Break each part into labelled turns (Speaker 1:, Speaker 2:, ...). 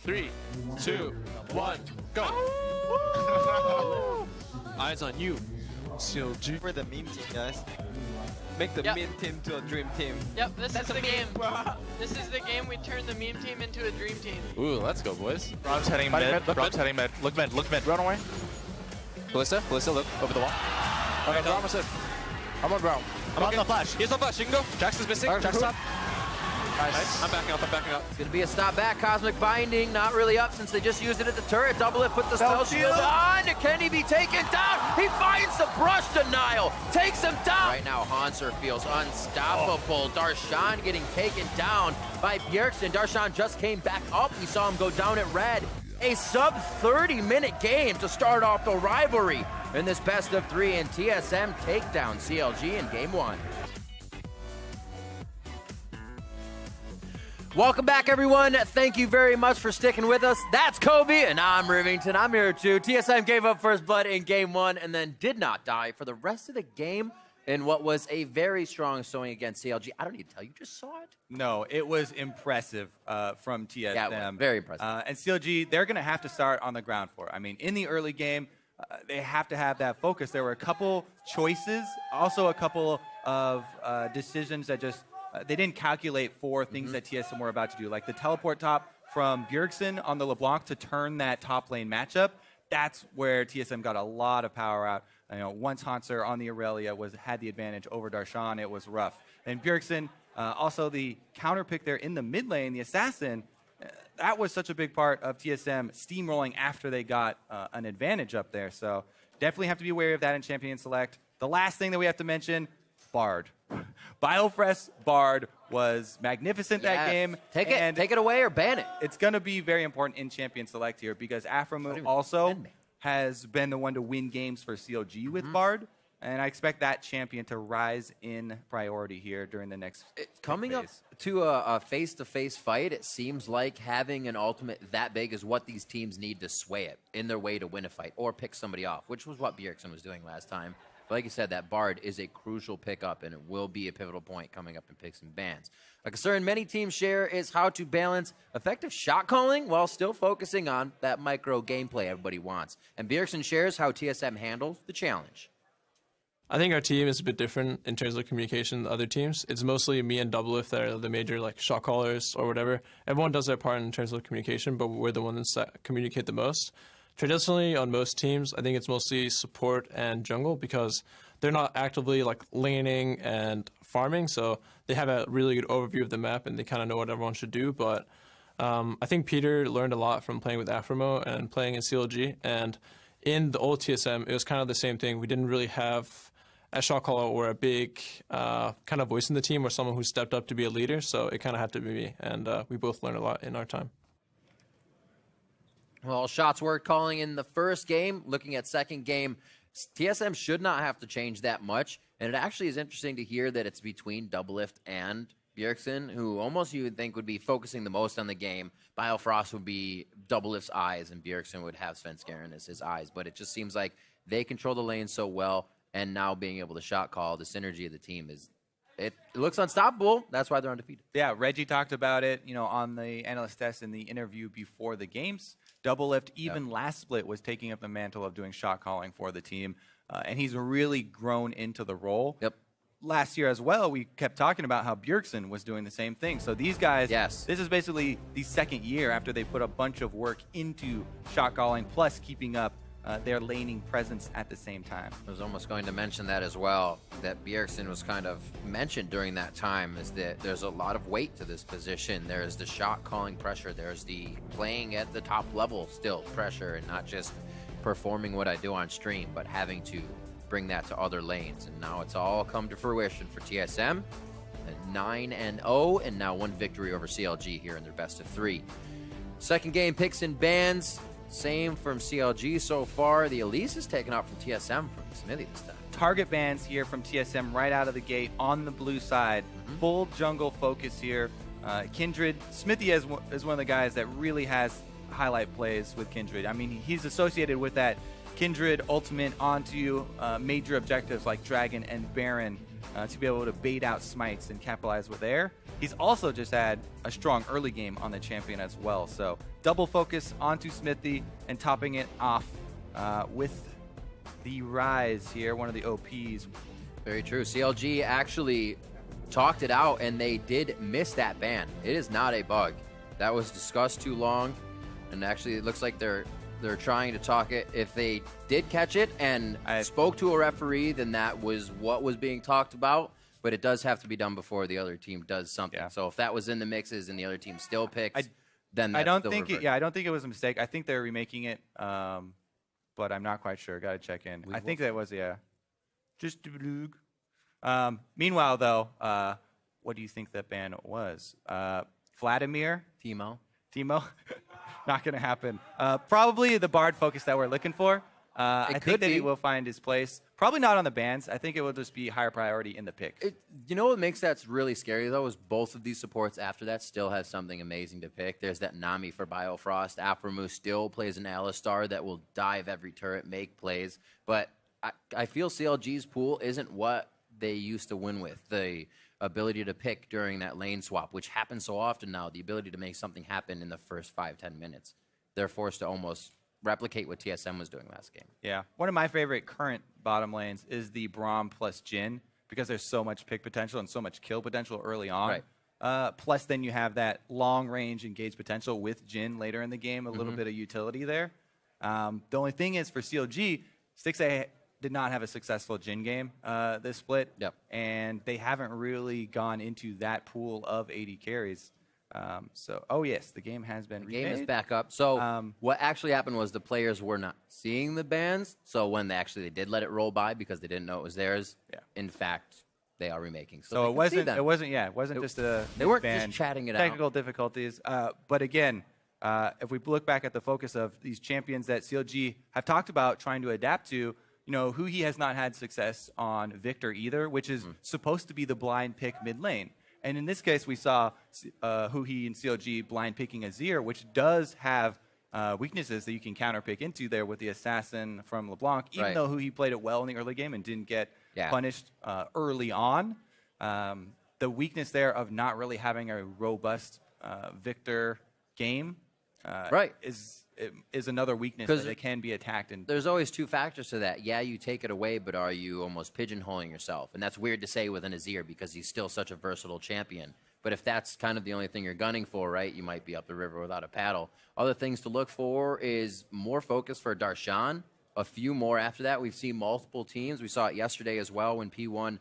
Speaker 1: 3, 2, 1, go! Eyes on you, CLG.
Speaker 2: For the meme team, guys. Make the meme team to a dream team.
Speaker 3: Yep, this is the game. This is the game we turn the meme team into a dream team.
Speaker 1: Ooh, let's go, boys.
Speaker 4: Rob's heading mid. Rob's heading mid. Look mid. Run away.
Speaker 1: Ballista, look, over the wall.
Speaker 4: Okay, Braum was in. I'm on Braum.
Speaker 1: I'm on the flash. He's on flash, you can go. Jackson's missing. Jackson's up.
Speaker 4: Nice.
Speaker 1: I'm backing up.
Speaker 5: It's going to be a stop back. Cosmic Binding, not really up since they just used it at the turret. Double it, puts the spell shield on. Can he be taken down? He finds the brush denial. Takes him down. Right now, Hanser feels unstoppable. Darshan getting taken down by Bjergsen. Darshan just came back up. We saw him go down at red. A sub 30-minute game to start off the rivalry in this best of 3, and TSM take down CLG in game 1. Welcome back, everyone. Thank you very much for sticking with us. That's Kobe, and I'm Rivington. I'm here too. TSM gave up first blood in game 1 and then did not die for the rest of the game in what was a very strong showing against CLG. I don't need to tell you, just saw it.
Speaker 6: No, it was impressive from TSM.
Speaker 5: Yeah, very impressive.
Speaker 6: And CLG, they're going to have to start on the ground floor. I mean, in the early game, they have to have that focus. There were a couple choices, also a couple of decisions that just they didn't calculate for things that TSM were about to do, like the teleport top from Bjergsen on the LeBlanc to turn that top lane matchup. That's where TSM got a lot of power out. You know, once Hanser on the Aurelia had the advantage over Darshan, it was rough. And Bjergsen, also the counter pick there in the mid lane, the assassin, that was such a big part of TSM steamrolling after they got an advantage up there. So definitely have to be wary of that in Champion Select. The last thing that we have to mention, Bard. Biofresh Bard was magnificent that game.
Speaker 5: Take it away or ban it.
Speaker 6: It's going to be very important in Champion Select here because Aframu also has been the one to win games for CLG with Bard. And I expect that champion to rise in priority here during the next
Speaker 5: coming up to a face-to-face fight. It seems like having an ultimate that big is what these teams need to sway it in their way to win a fight or pick somebody off, which was what Bjergsen was doing last time. But like you said, that Bard is a crucial pickup, and it will be a pivotal point coming up in picks and bans. A concern many teams share is how to balance effective shot calling while still focusing on that micro gameplay everybody wants. And Bjergsen shares how TSM handles the challenge.
Speaker 7: I think our team is a bit different in terms of communication than other teams. It's mostly me and Doublelift that are the major shot callers or whatever. Everyone does their part in terms of communication, but we're the ones that communicate the most. Traditionally, on most teams, I think it's mostly support and jungle because they're not actively laning and farming, so they have a really good overview of the map and they kind of know what everyone should do. But I think Peter learned a lot from playing with Aframo and playing in CLG, and in the old TSM, it was kind of the same thing. We didn't really have a shot caller or a big kind of voice in the team or someone who stepped up to be a leader, so it kind of had to be me, and we both learned a lot in our time.
Speaker 5: Well, shots were calling in the first game. Looking at second game, TSM should not have to change that much. And it actually is interesting to hear that it's between Doublelift and Bjergsen, who almost you would think would be focusing the most on the game. Biofrost would be Doublelift's eyes, and Bjergsen would have Svenskeren as his eyes. But it just seems like they control the lane so well, and now being able to shot call, the synergy of the team it looks unstoppable. That's why they're undefeated.
Speaker 6: Yeah, Reggie talked about it, on the analyst test in the interview before the games. Doublelift, even last split, was taking up the mantle of doing shot calling for the team, and he's really grown into the role.
Speaker 5: Yep.
Speaker 6: Last year as well, we kept talking about how Bjergsen was doing the same thing. So these guys, this is basically the second year after they put a bunch of work into shot calling, plus keeping up their laning presence at the same time.
Speaker 5: I was almost going to mention that as well, that Bjergsen was kind of mentioned during that time, is that there's a lot of weight to this position. There's the shot calling pressure, there's the playing at the top level still pressure, and not just performing what I do on stream, but having to bring that to other lanes. And now it's all come to fruition for TSM at 9-0, and now 1 victory over CLG here in their best of 3. Second game, picks and bans. Same from CLG so far. The Elise is taken out from TSM from Smithy this time.
Speaker 6: Target bans here from TSM right out of the gate on the blue side. Full jungle focus here. Kindred, Smithy is one of the guys that really has highlight plays with Kindred. I mean, he's associated with that Kindred ultimate onto major objectives like Dragon and Baron. to be able to bait out smites and capitalize with air. He's also just had a strong early game on the champion as well. So double focus onto Smithy and topping it off with the Rise here, one of the OPs.
Speaker 5: Very true. CLG actually talked it out, and they did miss that ban. It is not a bug. That was discussed too long, and actually it looks like they're trying to talk it. If they did catch it and spoke to a referee, then that was what was being talked about. But it does have to be done before the other team does something. Yeah. So if that was in the mixes and the other team still picks, then that's
Speaker 6: I don't think it was a mistake. I think they're remaking it, but I'm not quite sure. Got to check in. I think that was just. Meanwhile, though, what do you think that ban was? Vladimir?
Speaker 5: Timo?
Speaker 6: Not going to happen. Probably the Bard focus that we're looking for. I think that he will find his place. Probably not on the bans. I think it will just be higher priority in the pick.
Speaker 5: You know what makes that really scary, though, is both of these supports after that still has something amazing to pick. There's that Nami for Biofrost. Aphromoo still plays an Alistar that will dive every turret, make plays. But I feel CLG's pool isn't what they used to win with. The ability to pick during that lane swap, which happens so often now, the ability to make something happen in the first 5-10 minutes. They're forced to almost replicate what TSM was doing last game.
Speaker 6: Yeah. One of my favorite current bottom lanes is the Braum plus Jhin, because there's so much pick potential and so much kill potential early on. Right. Plus then you have that long range engage potential with Jhin later in the game, a little bit of utility there. The only thing is for CLG, Stixxay did not have a successful Jhin game this split.
Speaker 5: Yep.
Speaker 6: And they haven't really gone into that pool of 80 carries. Oh yes, the game has been remade.
Speaker 5: The game is back up. So what actually happened was the players were not seeing the bans. So when they did let it roll by because they didn't know it was theirs. Yeah. In fact, they are remaking.
Speaker 6: So it wasn't just a
Speaker 5: they weren't
Speaker 6: ban.
Speaker 5: just chatting it
Speaker 6: Technical difficulties. But again, if we look back at the focus of these champions that CLG have talked about trying to adapt to, who he has not had success on Victor either, which is supposed to be the blind pick mid lane. And in this case, we saw Huhi and CLG blind picking Azir, which does have weaknesses that you can counter pick into there with the assassin from LeBlanc, even though Huhi played it well in the early game and didn't get punished early on. The weakness there of not really having a robust Victor game is another weakness that it can be attacked. And
Speaker 5: there's always two factors to that. Yeah, you take it away, but are you almost pigeonholing yourself? And that's weird to say with an Azir because he's still such a versatile champion. But if that's kind of the only thing you're gunning for, right, you might be up the river without a paddle. Other things to look for is more focus for Darshan. A few more after that. We've seen multiple teams. We saw it yesterday as well when P1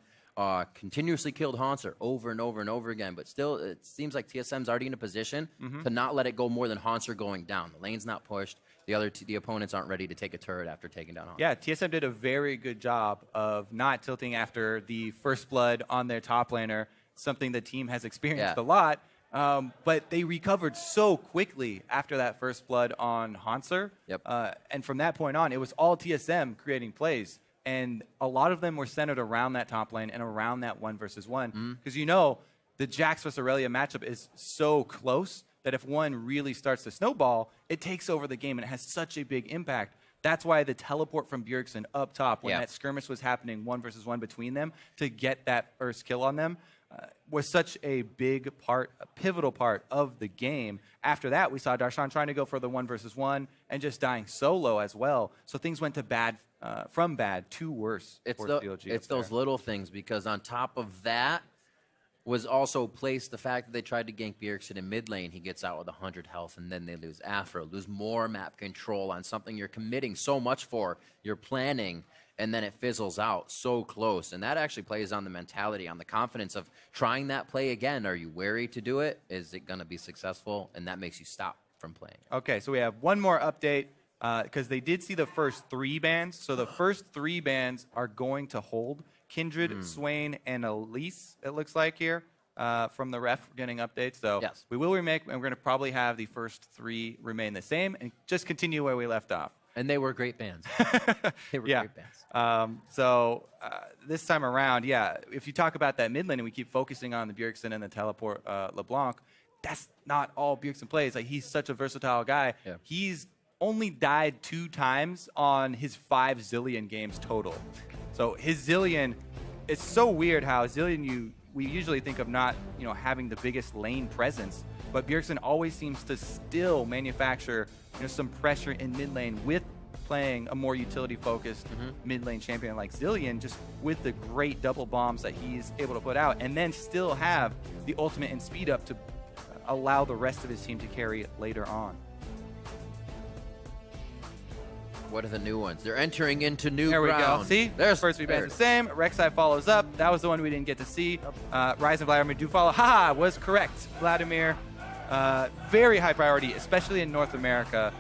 Speaker 5: continuously killed Hanser over and over and over again. But still, it seems like TSM's already in a position to not let it go more than Hanser going down. The lane's not pushed. The opponents aren't ready to take a turret after taking down Hanser.
Speaker 6: Yeah, TSM did a very good job of not tilting after the first blood on their top laner, something the team has experienced a lot. But they recovered so quickly after that first blood on Hanser.
Speaker 5: Yep.
Speaker 6: And from that point on, it was all TSM creating plays. And a lot of them were centered around that top lane and around that 1-versus-1. Because the Jax vs Aurelia matchup is so close that if one really starts to snowball, it takes over the game and it has such a big impact. That's why the teleport from Bjergsen up top when that skirmish was happening 1-versus-1 between them to get that first kill on them was such a big part, a pivotal part of the game. After that, we saw Darshan trying to go for the 1-versus-1 and just dying solo as well. So things went to bad, from bad to worse for CLG.
Speaker 5: It's those little things, because on top of that was also placed the fact that they tried to gank Bjergsen in mid lane. He gets out with 100 health, and then they lose Afro, lose more map control on something you're committing so much for, you're planning, and then it fizzles out so close. And that actually plays on the mentality, on the confidence of trying that play again. Are you wary to do it? Is it going to be successful? And that makes you stop from playing.
Speaker 6: Okay, so we have one more update, because they did see the first 3 bans. So the first 3 bans are going to hold. Kindred, Swain, and Elise, it looks like here, from the ref getting updates. So we will remake, and we're going to probably have the first 3 remain the same and just continue where we left off.
Speaker 5: And they were great bands. They were great bands.
Speaker 6: This time around, if you talk about that mid lane and we keep focusing on the Bjergsen and the teleport LeBlanc, that's not all Bjergsen plays. Like, he's such a versatile guy. Yeah. He's only died 2 times on his 5 Zillion games total. So his Zillion it's so weird how Zillion, we usually think of not, having the biggest lane presence, but Bjergsen always seems to still manufacture, some pressure in mid lane with playing a more utility-focused mid lane champion like Zillion, just with the great double bombs that he's able to put out, and then still have the ultimate and speed up to allow the rest of his team to carry later on.
Speaker 5: What are the new ones? They're entering into new
Speaker 6: There
Speaker 5: ground.
Speaker 6: we go. See?
Speaker 5: There's
Speaker 6: first we banned the same. Rek'Sai follows up. That was the one we didn't get to see. Rise and Vladimir do follow. Haha, was correct. Vladimir, very high priority, especially in North America,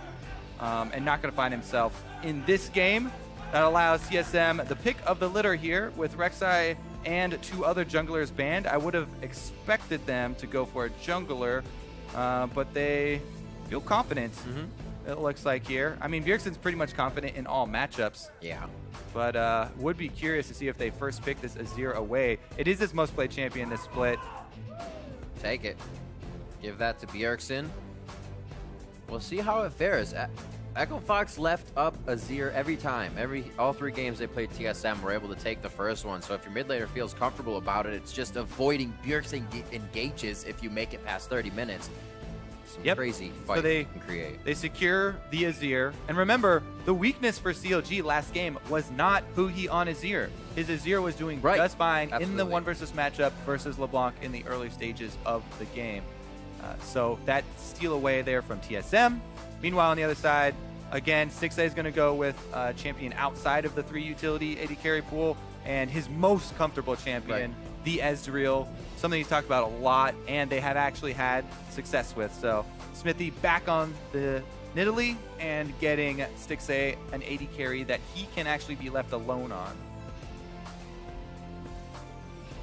Speaker 6: and not going to find himself in this game. That allows TSM the pick of the litter here with Rek'Sai and 2 other junglers banned. I would have expected them to go for a jungler, but they feel confident. It looks like here. I mean, Bjergsen's pretty much confident in all matchups.
Speaker 5: Yeah.
Speaker 6: But would be curious to see if they first pick this Azir away. It is his most played champion this split.
Speaker 5: Take it. Give that to Bjergsen. We'll see how it fares. Echo Fox left up Azir every time. All 3 games they played TSM were able to take the first one. So if your mid laner feels comfortable about it, it's just avoiding Bjergsen engages if you make it past 30 minutes. Some crazy fight they can create.
Speaker 6: They secure the Azir. And remember, the weakness for CLG last game was not Huhi on Azir. His Azir was doing just fine in the 1 versus matchup versus LeBlanc in the early stages of the game. So that steal away there from TSM. Meanwhile, on the other side, again, 6A is going to go with champion outside of the 3 utility AD carry pool, and his most comfortable champion, the Ezreal, something he's talked about a lot, and they have actually had success with. So Smithy back on the Nidalee and getting 6A an AD carry that he can actually be left alone on.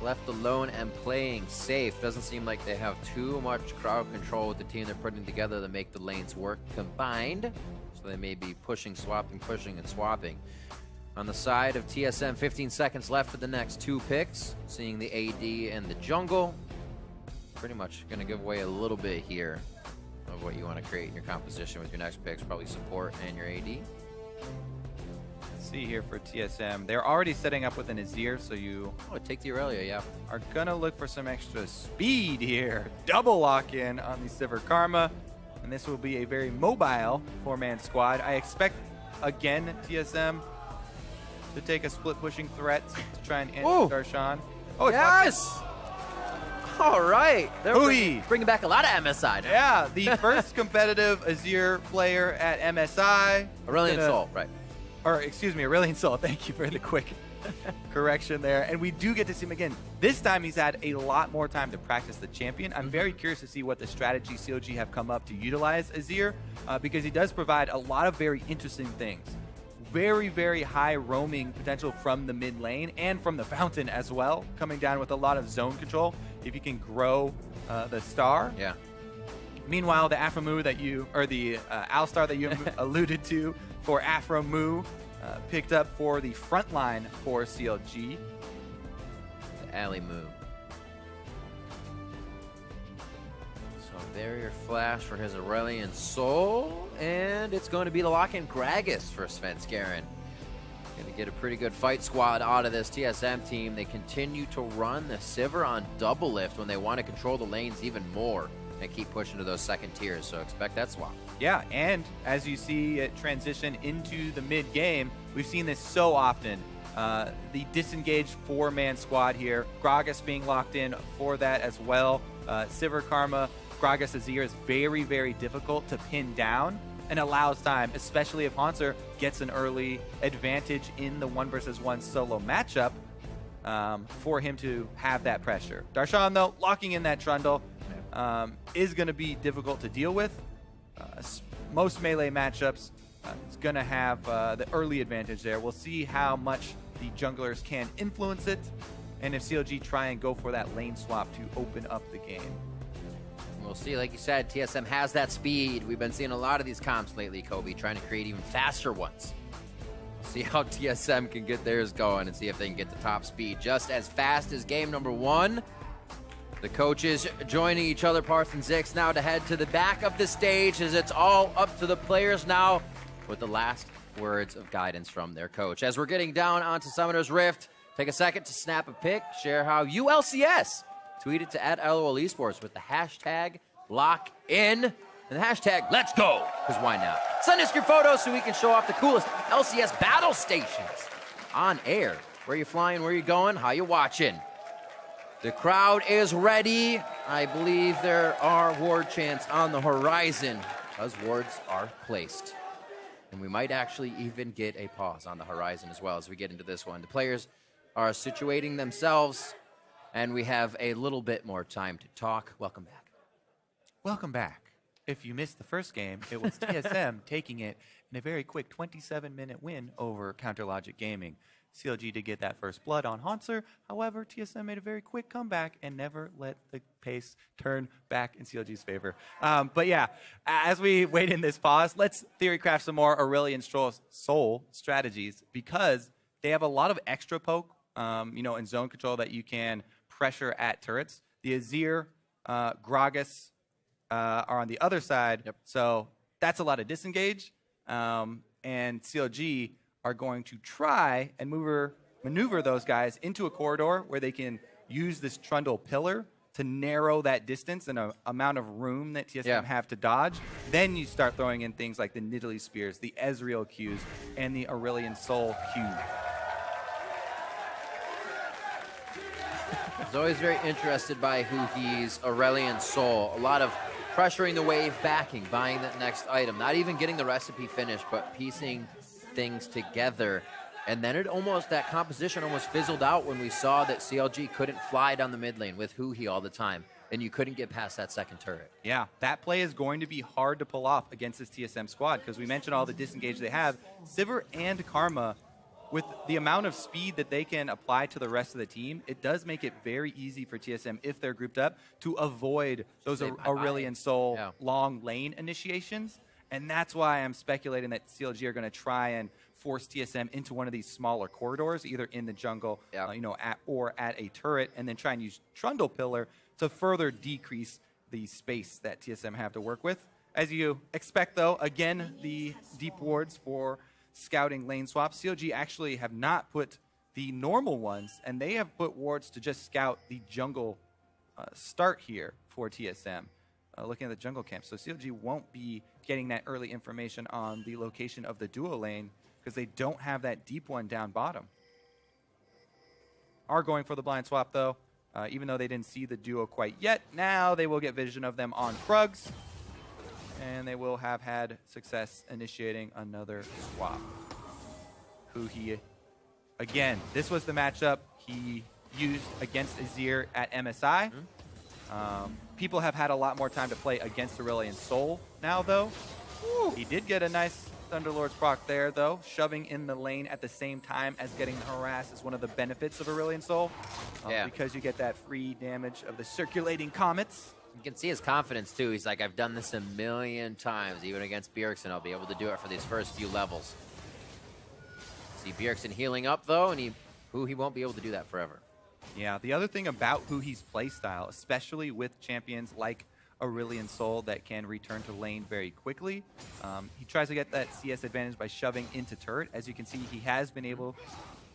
Speaker 5: Left alone and playing safe. Doesn't seem like they have too much crowd control with the team they're putting together to make the lanes work combined. So they may be pushing, swapping, pushing, and swapping. On the side of TSM, 15 seconds left for the next 2 picks. Seeing the AD and the jungle. Pretty much going to give away a little bit here of what you want to create in your composition with your next picks. Probably support and your AD.
Speaker 6: See here for TSM, they're already setting up with an Azir, so you
Speaker 5: take the Aurelia, yeah.
Speaker 6: Are gonna look for some extra speed here. Double lock in on the Sivir Karma, and this will be a very mobile 4-man squad. I expect again TSM to take a split pushing threat to try and end Darshan. Oh, it's
Speaker 5: yes! All right, they're bringing back a lot of MSI now.
Speaker 6: Yeah, the first competitive Azir player at MSI.
Speaker 5: Aurelion Sol, right.
Speaker 6: Or, excuse me, Aurelion Sol. Thank you for the quick correction there. And we do get to see him again. This time he's had a lot more time to practice the champion. I'm very curious to see what the strategy CLG have come up to utilize Azir, because he does provide a lot of very interesting things. Very, very high roaming potential from the mid lane and from the fountain as well, coming down with a lot of zone control if you can grow the star.
Speaker 5: Yeah.
Speaker 6: Meanwhile, the Afromu that you, or the Alistar that you alluded to for Afromu, picked up for the front line for CLG.
Speaker 5: The alley move. So barrier flash for his Aurelion Sol, and it's going to be the lock-in Gragas for Svenskeren. Going to get a pretty good fight squad out of this TSM team. They continue to run the Sivir on double lift when they want to control the lanes even more and keep pushing to those second tiers, so expect that swap.
Speaker 6: Yeah, and as you see it transition into the mid game, we've seen this so often. The disengaged 4-man squad here, Gragas being locked in for that as well. Sivir Karma, Gragas Azir is very, very difficult to pin down and allows time, especially if Haunter gets an early advantage in the 1 versus 1 solo matchup, for him to have that pressure. Darshan, though, locking in that trundle, is going to be difficult to deal with. Most melee matchups, it's going to have the early advantage there. We'll see how much the junglers can influence it, and if CLG try and go for that lane swap to open up the game.
Speaker 5: We'll see. Like you said, TSM has that speed. We've been seeing a lot of these comps lately, Kobe, trying to create even faster ones. We'll see how TSM can get theirs going and see if they can get the top speed just as fast as game number 1. The coaches joining each other, Parth and Zix, now to head to the back of the stage as it's all up to the players now with the last words of guidance from their coach. As we're getting down onto Summoner's Rift, Take a second to snap a pic, share how you LCS. Tweet it to @LOL Esports with the hashtag LOCKIN and the hashtag Let's Go, because why not? Send us your photos so we can show off the coolest LCS battle stations on air. Where you flying, where you going, how you watching? The crowd is ready. I believe there are ward chants on the horizon as wards are placed. And we might actually even get a pause on the horizon as well as we get into this one. The players are situating themselves, and we have a little bit more time to talk. Welcome back.
Speaker 6: Welcome back. If you missed the first game, it was TSM taking it in a very quick 27-minute win over CounterLogic Gaming. CLG did get that first blood on Haunter. However, TSM made a very quick comeback and never let the pace turn back in CLG's favor. But yeah, as we wait in this pause, let's theorycraft some more Aurelion Soul strategies, because they have a lot of extra poke, in zone control that you can pressure at turrets. The Azir, Gragas are on the other side, so that's a lot of disengage. And CLG are going to try and maneuver those guys into a corridor where they can use this Trundle pillar to narrow that distance and a amount of room that TSM have to dodge. Then you start throwing in things like the Nidalee Spears, the Ezreal Qs, and the Aurelion Soul Q.
Speaker 5: I was always very interested by Huhi's Aurelion Soul. A lot of pressuring the wave, backing, buying that next item, not even getting the recipe finished, but piecing things together. And then that composition almost fizzled out when we saw that CLG couldn't fly down the mid lane with Huhi all the time, and you couldn't get past that second turret.
Speaker 6: Yeah, that play is going to be hard to pull off against this TSM squad, because we mentioned all the disengage they have. Sivir and Karma, with the amount of speed that they can apply to the rest of the team, it does make it very easy for TSM, if they're grouped up, to avoid those Aurelion Soul long lane initiations. And that's why I'm speculating that CLG are going to try and force TSM into one of these smaller corridors, either in the jungle, or at a turret, and then try and use Trundle Pillar to further decrease the space that TSM have to work with. As you expect, though, again, the deep wards for scouting lane swaps. CLG actually have not put the normal ones, and they have put wards to just scout the jungle start here for TSM. Looking at the jungle camp. So CLG won't be getting that early information on the location of the duo lane because they don't have that deep one down bottom. Are going for the blind swap, though. Even though they didn't see the duo quite yet, now they will get vision of them on Krugs, and they will have had success initiating another swap. Huhi, again, this was the matchup he used against Azir at MSI. People have had a lot more time to play against Aurelion Soul now, though. He did get a nice Thunderlord's proc there, though. Shoving in the lane at the same time as getting harassed is one of the benefits of Aurelion Soul. Because you get that free damage of the circulating comets.
Speaker 5: You can see his confidence, too. He's like, I've done this a million times. Even against Bjergsen, I'll be able to do it for these first few levels. See Bjergsen healing up, though, and he won't be able to do that forever.
Speaker 6: Yeah, the other thing about Huhi's playstyle, especially with champions like Aurelion Soul that can return to lane very quickly, he tries to get that CS advantage by shoving into turret. As you can see, he has been able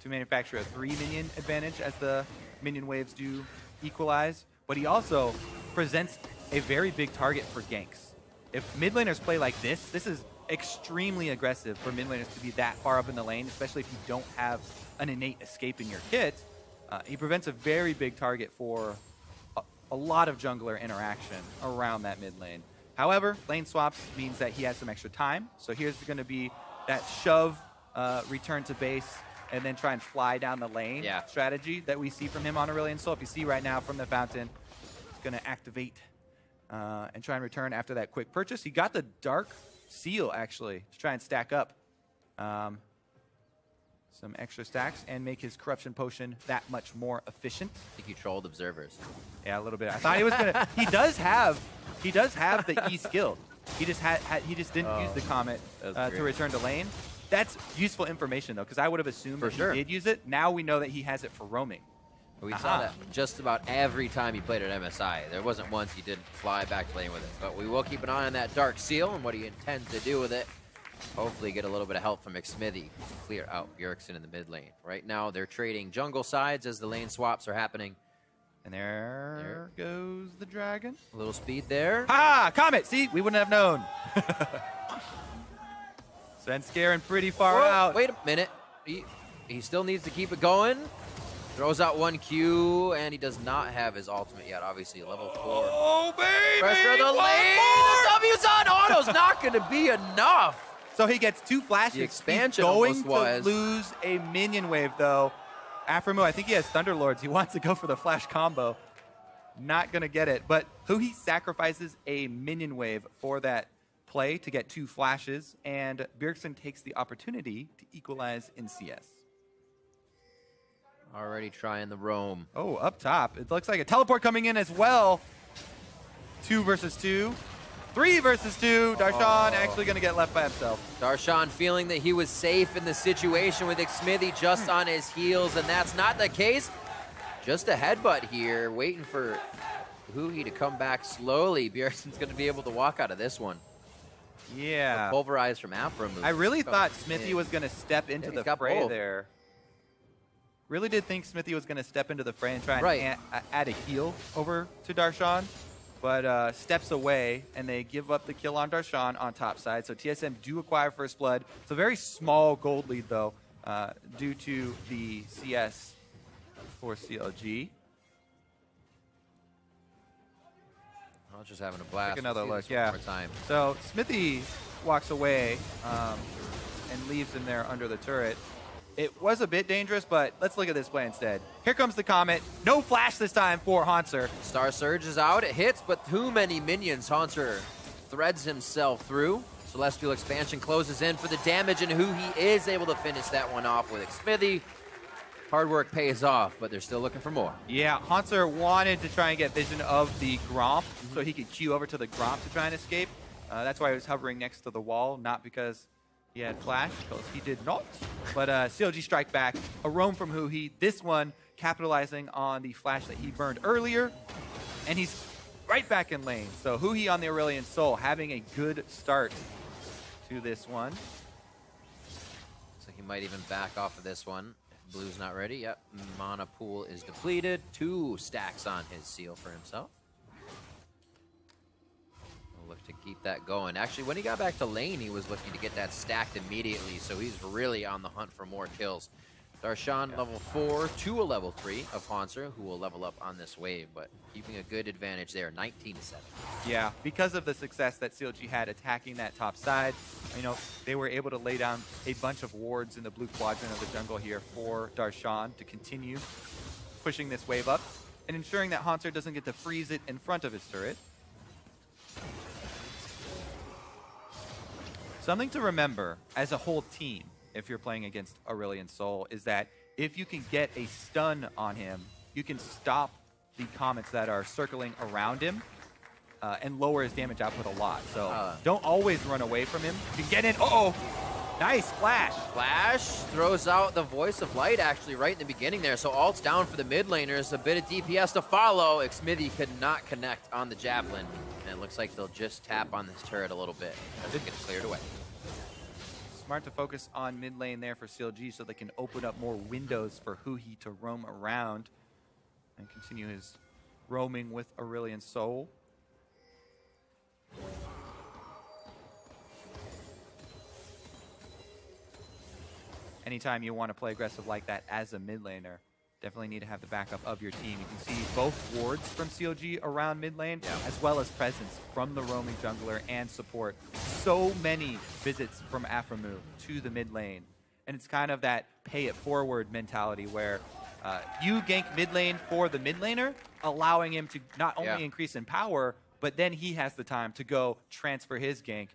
Speaker 6: to manufacture a 3-minion advantage as the minion waves do equalize, but he also presents a very big target for ganks. If mid laners play like this is extremely aggressive for mid laners to be that far up in the lane, especially if you don't have an innate escape in your kit. He prevents a very big target for a lot of jungler interaction around that mid lane. However, lane swaps means that he has some extra time. So here's going to be that shove, return to base, and then try and fly down the lane strategy that we see from him on Aurelion Soul. If you see right now from the fountain, he's going to activate and try and return after that quick purchase. He got the Dark Seal, actually, to try and stack up some extra stacks and make his Corruption Potion that much more efficient.
Speaker 5: I think you trolled observers.
Speaker 6: Yeah, a little bit. I thought he was gonna. He does have the E skill. He just didn't use the Comet to return to lane. That's useful information though, because I would have assumed that he did use it. Now we know that he has it for roaming.
Speaker 5: We saw that just about every time he played at MSI. There wasn't once he didn't fly back to lane with it. But we will keep an eye on that Dark Seal and what he intends to do with it. hopefully get a little bit of help from McSmithy to clear out Bjergsen in the mid lane. Right now, they're trading jungle sides as the lane swaps are happening.
Speaker 6: And there goes the dragon.
Speaker 5: A little speed there.
Speaker 6: Ha! Comet! See, we wouldn't have known. Svenskeren pretty far out.
Speaker 5: Wait a minute. He still needs to keep it going. Throws out 1Q, and he does not have his ultimate yet. Obviously, level 4.
Speaker 6: Oh, baby!
Speaker 5: Pressure of the lane. The W's on auto's not going to be enough.
Speaker 6: So he gets 2 flashes.
Speaker 5: The expansion
Speaker 6: He's going
Speaker 5: almost was.
Speaker 6: to lose a minion wave, though. Afremu, I think he has Thunderlords. He wants to go for the flash combo. Not going to get it. But Huhi sacrifices a minion wave for that play to get 2 flashes, and Bjergsen takes the opportunity to equalize in CS.
Speaker 5: Already trying the roam.
Speaker 6: Oh, up top. It looks like a teleport coming in as well. 2 versus 2. 3 versus 2. Darshan actually going to get left by himself.
Speaker 5: Darshan feeling that he was safe in the situation with McSmithy just on his heels, and that's not the case. Just a headbutt here, waiting for Huhi to come back slowly. Bjergsen's going to be able to walk out of this one.
Speaker 6: Yeah.
Speaker 5: Pulverized from Afremu.
Speaker 6: I really thought Smithy was going to step into the fray there. Really did think Smithy was going to step into the fray and try and add a heal over to Darshan. But steps away, and they give up the kill on Darshan on top side. So TSM do acquire first blood. It's a very small gold lead, though, due to the CS for CLG.
Speaker 5: I was just having a blast.
Speaker 6: Take another
Speaker 5: Let's
Speaker 6: look,
Speaker 5: see this one
Speaker 6: yeah.
Speaker 5: more time.
Speaker 6: So Smithy walks away and leaves him there under the turret. It was a bit dangerous, but let's look at this play instead. Here comes the Comet. No flash this time for Haunter.
Speaker 5: Star Surge is out. It hits, but too many minions. Haunter threads himself through. Celestial Expansion closes in for the damage, and Huhi is able to finish that one off with McSmithy. Hard work pays off, but they're still looking for more.
Speaker 6: Yeah, Haunter wanted to try and get vision of the Gromp so he could queue over to the Gromp to try and escape. That's why he was hovering next to the wall, not because he had flash, because he did not. But CLG strike back, a roam from Huhi. This one capitalizing on the flash that he burned earlier, and he's right back in lane. So Huhi on the Aurelion Soul having a good start to this one.
Speaker 5: So he might even back off of this one. If Blue's not ready. Yep, mana pool is depleted. 2 stacks on his seal for himself. Look to keep that going. Actually, when he got back to lane, he was looking to get that stacked immediately, so he's really on the hunt for more kills. Darshan level 4 to a level 3 of Haunter, who will level up on this wave, but keeping a good advantage there, 19-7.
Speaker 6: Yeah, because of the success that CLG had attacking that top side, you know, they were able to lay down a bunch of wards in the blue quadrant of the jungle here for Darshan to continue pushing this wave up and ensuring that Haunter doesn't get to freeze it in front of his turret. Something to remember as a whole team, if you're playing against Aurelion Soul, is that if you can get a stun on him, you can stop the comets that are circling around him and lower his damage output a lot. So don't always run away from him. You can get in. Uh-oh! Nice flash.
Speaker 5: Flash throws out the Voice of Light actually right in the beginning there. So ult's down for the mid laners. A bit of DPS to follow. McSmithy could not connect on the Javelin. And it looks like they'll just tap on this turret a little bit as it gets cleared away.
Speaker 6: Smart to focus on mid lane there for CLG so they can open up more windows for Huhi to roam around and continue his roaming with Aurelion Soul. Anytime you want to play aggressive like that as a mid laner, definitely need to have the backup of your team. You can see both wards from CLG around mid lane, as well as presence from the roaming jungler and support. So many visits from Afremu to the mid lane. And it's kind of that pay it forward mentality where you gank mid lane for the mid laner, allowing him to not only increase in power, but then he has the time to go transfer his gank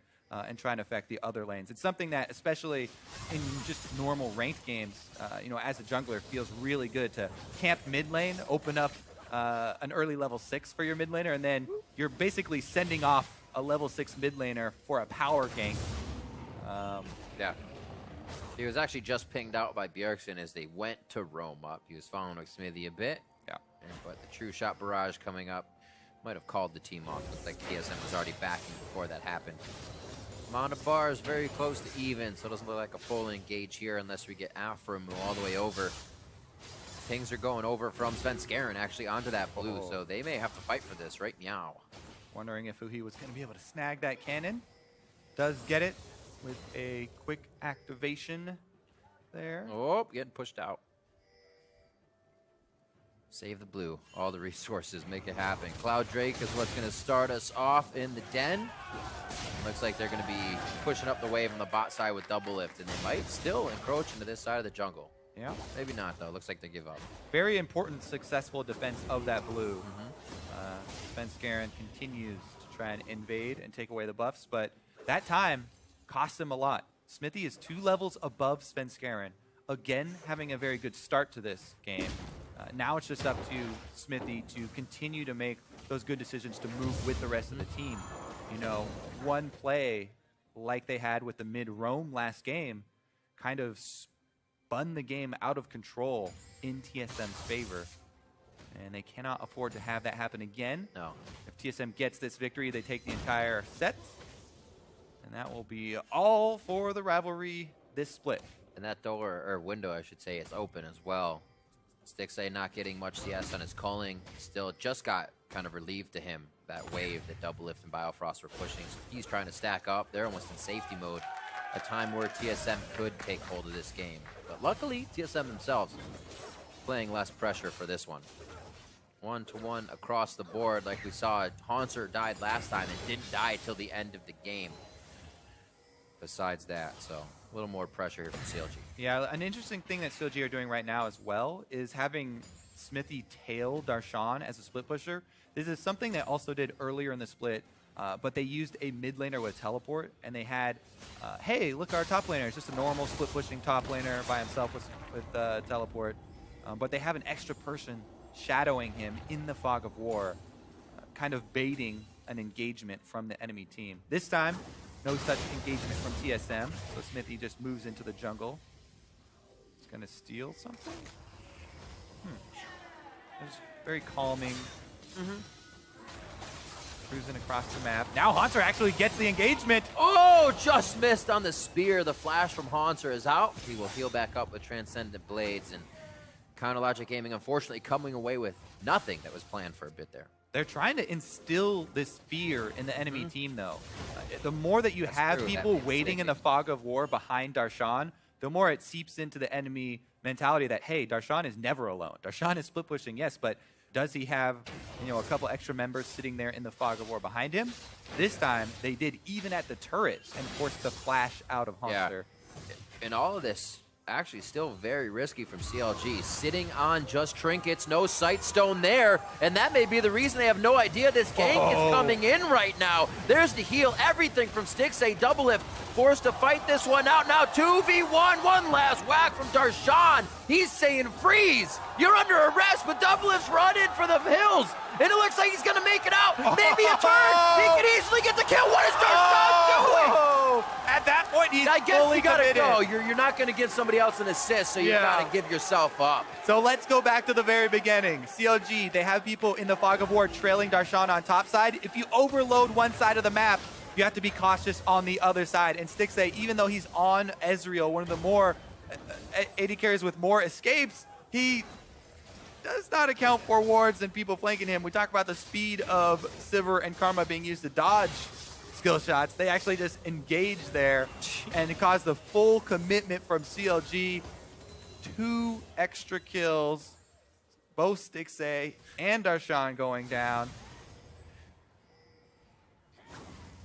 Speaker 6: and try and affect the other lanes. It's something that, especially in just normal ranked games, you know, as a jungler, feels really good to camp mid lane, open up an early level 6 for your mid laner, and then you're basically sending off a level 6 mid laner for a power gank.
Speaker 5: Yeah. He was actually just pinged out by Bjergsen as they went to roam up. He was following McSmithy a bit.
Speaker 6: Yeah.
Speaker 5: But the True Shot Barrage coming up might have called the team off. Looks like TSM was already backing before that happened. Amount of bars very close to even, so it doesn't look like a full engage here unless we get Afro move all the way over. Things are going over from Svenskeren actually onto that blue, so they may have to fight for this right now.
Speaker 6: Wondering if he was going to be able to snag that cannon. Does get it with a quick activation there.
Speaker 5: Oh, getting pushed out. Save the blue. All the resources, make it happen. Cloud Drake is what's going to start us off in the den. Looks like they're going to be pushing up the wave on the bot side with double lift, and they might still encroach into this side of the jungle.
Speaker 6: Yeah.
Speaker 5: Maybe not, though. Looks like they give up.
Speaker 6: Very important, successful defense of that blue. Svenskeren continues to try and invade and take away the buffs, but that time costs him a lot. Smithy is 2 levels above Svenskeren. Again, having a very good start to this game. Now it's just up to Smithy to continue to make those good decisions to move with the rest of the team. You know, one play like they had with the mid-roam last game kind of spun the game out of control in TSM's favor. And they cannot afford to have that happen again.
Speaker 5: No.
Speaker 6: If TSM gets this victory, they take the entire set. And that will be all for the rivalry this split.
Speaker 5: And that door, or window, I should say, is open as well. Stixay not getting much CS on his calling. Still just got kind of relieved to him, that wave that Double Lift and Biofrost were pushing. So he's trying to stack up. They're almost in safety mode. A time where TSM could take hold of this game. But luckily, TSM themselves playing less pressure for this one. 1-to-1 across the board like we saw. Haunter died last time and didn't die till the end of the game. Besides that, so a little more pressure here from CLG.
Speaker 6: Yeah, an interesting thing that CLG are doing right now as well is having Smithy tail Darshan as a split pusher. This is something they also did earlier in the split, but they used a mid laner with teleport, and they had, hey, look, our top laner is just a normal split pushing top laner by himself with teleport, but they have an extra person shadowing him in the fog of war, kind of baiting an engagement from the enemy team. This time, no such engagement from TSM, so Smithy just moves into the jungle. He's gonna steal something? It's very calming. Cruising across the map. Now Haunter actually gets the engagement.
Speaker 5: Oh, just missed on the spear. The flash from Haunter is out. He will heal back up with Transcendent Blades, and Counter Logic Gaming unfortunately coming away with nothing that was planned for a bit there.
Speaker 6: They're trying to instill this fear in the enemy team, though. The more that you have people waiting in the fog of war behind Darshan, the more it seeps into the enemy mentality that, hey, Darshan is never alone. Darshan is split pushing, yes, but does he have, you know, a couple extra members sitting there in the fog of war behind him? This time, they did even at the turret and forced the flash out of Haunter.
Speaker 5: Yeah. And all of this actually still very risky from CLG. Sitting on just trinkets, no sight stone there, and that may be the reason they have no idea this gank is coming in right now. There's the heal, everything from Stixay. Double Lift forced to fight this one out. Now 2v1, one last whack from Darshan. He's saying freeze. You're under arrest, but Double Lift's running for the hills, and it looks like he's gonna make it out. Maybe a turn. He could easily get the kill. What is Darshan doing?
Speaker 6: At that point, he's
Speaker 5: I guess
Speaker 6: fully
Speaker 5: you gotta
Speaker 6: committed.
Speaker 5: go. You're not gonna give somebody else an assist, so you gotta give yourself up.
Speaker 6: So let's go back to the very beginning. CLG, they have people in the fog of war trailing Darshan on top side. If you overload one side of the map, you have to be cautious on the other side. And Stixay, even though he's on Ezreal, one of the more AD carries with more escapes, he does not account for wards and people flanking him. We talk about the speed of Sivir and Karma being used to dodge skill shots. They actually just engage there, and it caused the full commitment from CLG. 2 extra kills, both Stixay and Darshan going down.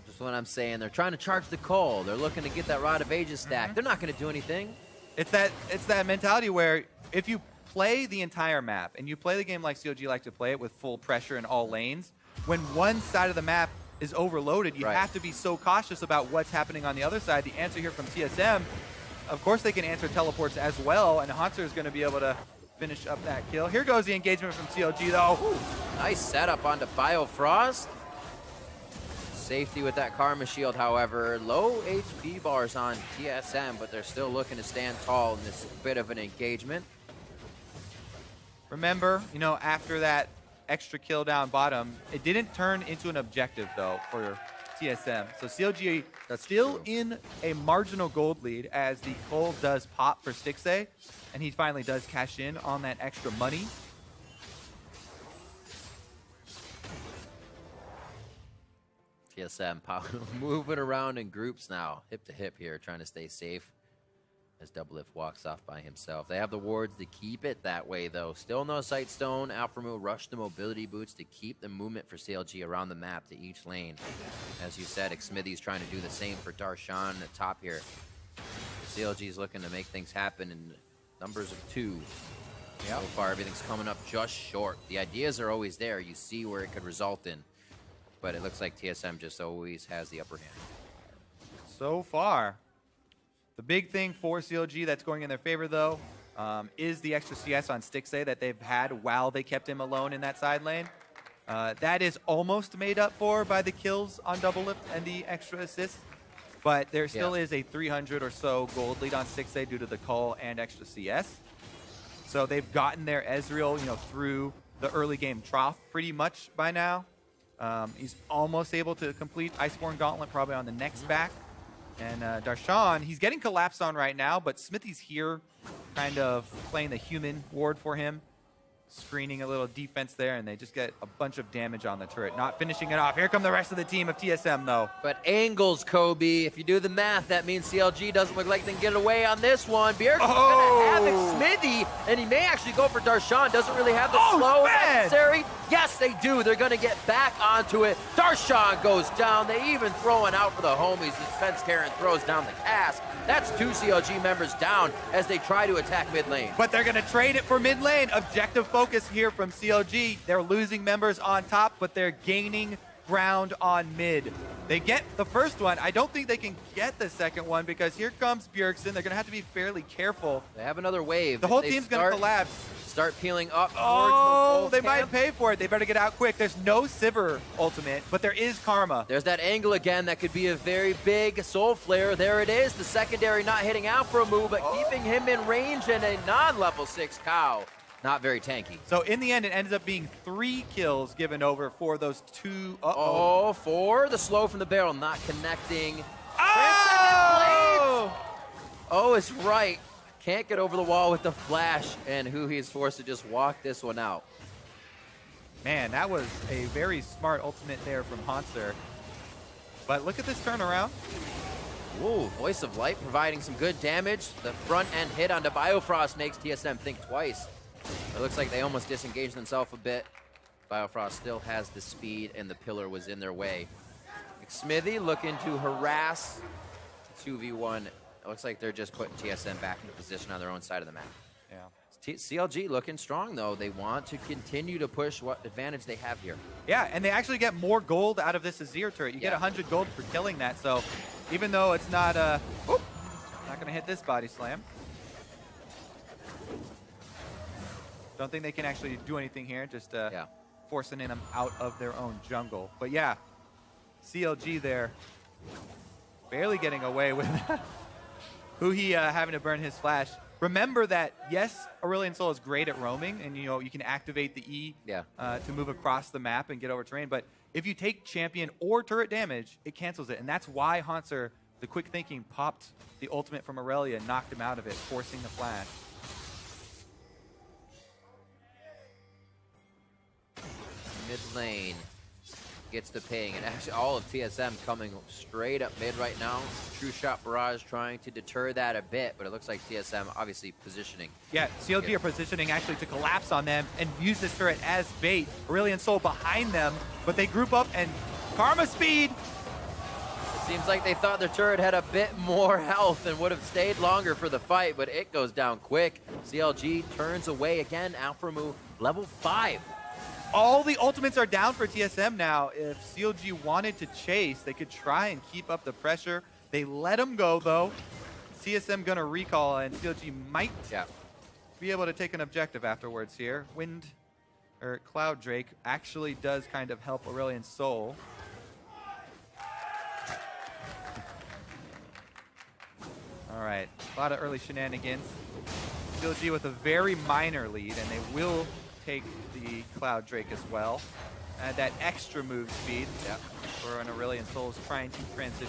Speaker 5: Just what I'm saying. They're trying to charge the coal. They're looking to get that Rod of Ages stack. They're not going to do anything.
Speaker 6: It's that mentality where if you play the entire map and you play the game like CLG like to play it with full pressure in all lanes, when one side of the map is overloaded, you have to be so cautious about what's happening on the other side. The answer here from TSM, of course they can answer teleports as well, and Haunter is going to be able to finish up that kill. Here goes the engagement from CLG though.
Speaker 5: Ooh, nice setup onto Biofrost. Safety with that Karma Shield, however. Low HP bars on TSM, but they're still looking to stand tall in this bit of an engagement.
Speaker 6: Remember, you know, after that extra kill down bottom, it didn't turn into an objective though for TSM. So CLG still
Speaker 5: true.
Speaker 6: in a marginal gold lead as the Cole does pop for Stixxay, and he finally does cash in on that extra money.
Speaker 5: TSM moving around in groups now, hip to hip here, trying to stay safe as Doublelift walks off by himself. They have the wards to keep it that way, though. Still no Sight Stone. Alphamu rush the mobility boots to keep the movement for CLG around the map to each lane. As you said, Xmithy's trying to do the same for Darshan at the top here. CLG's looking to make things happen in numbers of 2. So far, everything's coming up just short. The ideas are always there. You see where it could result in. But it looks like TSM just always has the upper hand.
Speaker 6: So far, the big thing for CLG that's going in their favor, though, is the extra CS on Stixxay that they've had while they kept him alone in that side lane. That is almost made up for by the kills on Doublelift and the extra assists, but there still is a 300 or so gold lead on Stixxay due to the call and extra CS. So they've gotten their Ezreal, through the early game trough pretty much by now. He's almost able to complete Iceborne Gauntlet probably on the next back. And Darshan, he's getting collapsed on right now, but Smithy's here kind of playing the human ward for him, screening a little defense there, and they just get a bunch of damage on the turret, not finishing it off. Here come the rest of the team of TSM, though.
Speaker 5: But angles, Kobe. If you do the math, that means CLG doesn't look like they can get away on this one. Bjergsen's gonna have Smithy, and he may actually go for Darshan. Doesn't really have the slow necessary. Yes, they do. They're gonna get back onto it. Darshan goes down. They even throwing out for the homies. Defense Karen throws down the cast. That's 2 CLG members down as they try to attack mid lane.
Speaker 6: But they're gonna trade it for mid lane. Objective focus here from CLG. They're losing members on top, but they're gaining ground on mid. They get the first one. I don't think they can get the second one because here comes Bjergsen. They're gonna have to be fairly careful.
Speaker 5: They have another wave.
Speaker 6: The whole team's gonna collapse.
Speaker 5: Start peeling up
Speaker 6: Oh,
Speaker 5: towards
Speaker 6: they might pay for it. They better get out quick. There's no Sivir ultimate, but there is Karma.
Speaker 5: There's that angle again that could be a very big soul flare. There it is. The secondary not hitting out for a move, but keeping him in range, and a non-level 6 cow. Not very tanky.
Speaker 6: So in the end, it ends up being 3 kills given over for those 2.
Speaker 5: Oh, for the slow from the barrel, not connecting.
Speaker 6: Oh!
Speaker 5: Oh, it's right. Can't get over the wall with the flash, and who he's forced to just walk this one out.
Speaker 6: Man, that was a very smart ultimate there from Hanser. But look at this turnaround.
Speaker 5: Ooh, Voice of Light providing some good damage. The front end hit onto Biofrost makes TSM think twice. It looks like they almost disengaged themselves a bit. Biofrost still has the speed, and the pillar was in their way. Xmithy looking to harass 2v1. It looks like they're just putting TSM back into position on their own side of the map.
Speaker 6: Yeah.
Speaker 5: CLG looking strong, though. They want to continue to push what advantage they have here.
Speaker 6: Yeah, and they actually get more gold out of this Azir turret. You get 100 gold for killing that, so even though it's not not gonna hit this body slam. Don't think they can actually do anything here, just forcing them out of their own jungle. But yeah, CLG there, barely getting away with Huhi having to burn his flash. Remember that, yes, Aurelion Sol is great at roaming, and you can activate the E to move across the map and get over terrain, but if you take champion or turret damage, it cancels it, and that's why Hanser, the quick thinking, popped the ultimate from Aurelia and knocked him out of it, forcing the flash.
Speaker 5: Mid lane gets the ping, and actually all of TSM coming straight up mid right now. True Shot Barrage trying to deter that a bit, but it looks like TSM obviously positioning.
Speaker 6: Yeah, CLG are positioning actually to collapse on them and use this turret as bait. Aurelion Sol behind them, but they group up and Karma speed!
Speaker 5: It seems like they thought their turret had a bit more health and would have stayed longer for the fight, but it goes down quick. CLG turns away again. Alphamu level 5.
Speaker 6: All the ultimates are down for TSM now. If CLG wanted to chase, they could try and keep up the pressure. They let him go, though. TSM gonna recall, and CLG might be able to take an objective afterwards here. Cloud Drake actually does kind of help Aurelion Sol. All right, a lot of early shenanigans. CLG with a very minor lead, and they will take the Cloud Drake as well. Add that extra move speed. for an Aurelion Souls trying to transition.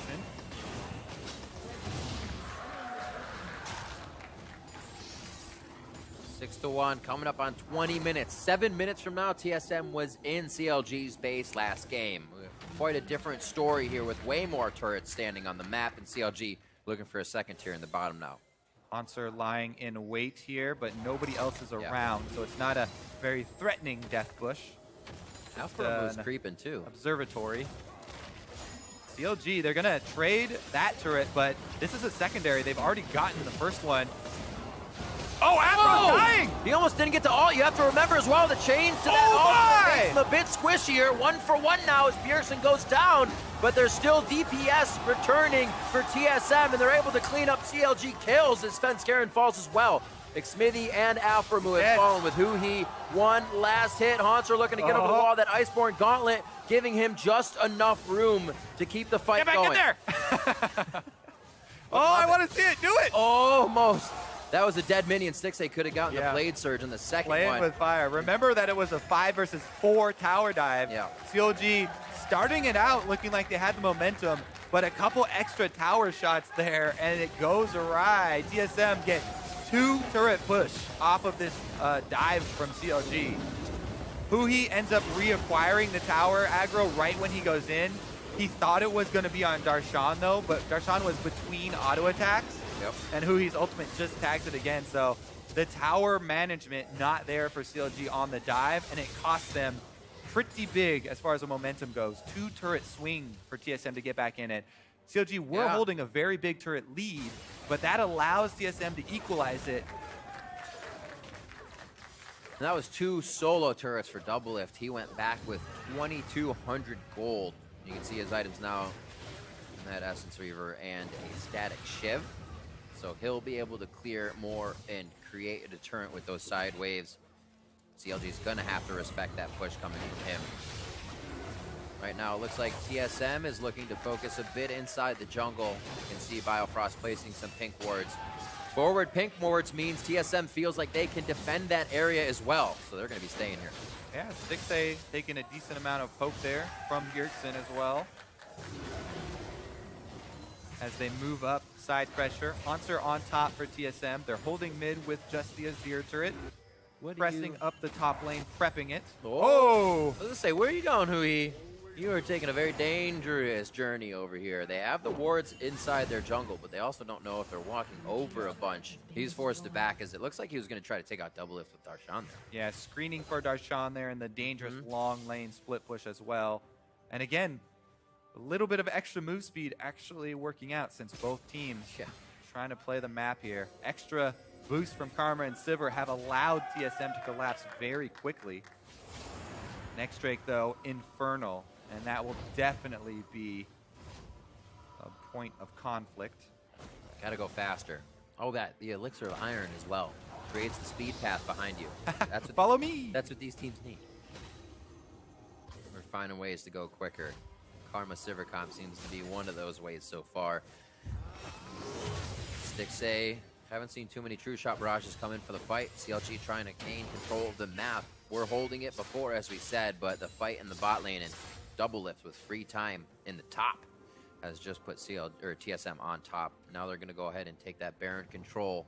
Speaker 5: Six to 1, coming up on 20 minutes. 7 minutes from now, TSM was in CLG's base last game. Quite a different story here with way more turrets standing on the map, and CLG looking for a second tier in the bottom now.
Speaker 6: Hanser lying in wait here, but nobody else is around, so it's not a very threatening death bush.
Speaker 5: Alpha was creeping too.
Speaker 6: Observatory. CLG, they're gonna trade that turret, but this is a secondary. They've already gotten the first one. Oh, Afro's dying!
Speaker 5: He almost didn't get to ult. You have to remember as well, the chain to that ult makes him a bit squishier. 1-for-1 now as Bjergsen goes down, but there's still DPS returning for TSM, and they're able to clean up CLG kills as Svenskeren falls as well. Xmithie and Alframu have fallen with Huhi. One last hit. Hanser looking to get over the wall. That Iceborne Gauntlet giving him just enough room to keep the fight going.
Speaker 6: Get back in there! Oh, I want to see it. Do it!
Speaker 5: Almost. That was a dead minion. Stixxay could have gotten the Blade Surge in the second
Speaker 6: Playing
Speaker 5: one.
Speaker 6: with fire. Remember that it was a 5 versus 4 tower dive.
Speaker 5: Yeah.
Speaker 6: CLG starting it out looking like they had the momentum, but a couple extra tower shots there, and it goes awry. TSM get 2 turret push off of this dive from CLG. Huhi ends up reacquiring the tower aggro right when he goes in. He thought it was going to be on Darshan though, but Darshan was between auto attacks.
Speaker 5: Yep.
Speaker 6: And Huhi's ultimate just tags it again, so the tower management not there for CLG on the dive, and it costs them pretty big as far as the momentum goes. 2 turret swing for TSM to get back in it. CLG were holding a very big turret lead, but that allows TSM to equalize it.
Speaker 5: And that was 2 solo turrets for Doublelift. He went back with 2,200 gold. You can see his items now in that Essence Reaver and a Static Shiv. So he'll be able to clear more and create a deterrent with those side waves. CLG's gonna have to respect that push coming from him. Right now, it looks like TSM is looking to focus a bit inside the jungle. You can see Biofrost placing some pink wards. Forward pink wards means TSM feels like they can defend that area as well. So they're gonna be staying here.
Speaker 6: Yeah, Stixxay taking a decent amount of poke there from Bjergsen as well. As they move up, side pressure. Hanser on top for TSM. They're holding mid with just the Azir turret. Pressing up the top lane, prepping it.
Speaker 5: Oh! I was gonna say, where are you going, Huhi? You are taking a very dangerous journey over here. They have the wards inside their jungle, but they also don't know if they're walking over a bunch. He's forced to back as it looks like he was going to try to take out Doublelift with Darshan there.
Speaker 6: Yeah, screening for Darshan there in the dangerous long lane split push as well. And again, a little bit of extra move speed actually working out since both teams trying to play the map here. Extra boost from Karma and Sivir have allowed TSM to collapse very quickly. Next Drake though, Infernal. And that will definitely be a point of conflict.
Speaker 5: Gotta go faster. Oh, the Elixir of Iron as well. Creates the speed path behind you. That's what
Speaker 6: Follow me!
Speaker 5: That's what these teams need. We're finding ways to go quicker. Karma Sivir comp seems to be one of those ways so far. Stixxay, haven't seen too many true shot barrages come in for the fight. CLG trying to gain control of the map. We're holding it before, as we said, but the fight in the bot lane and Doublelift with free time in the top has just put TSM on top. Now they're going to go ahead and take that Baron control.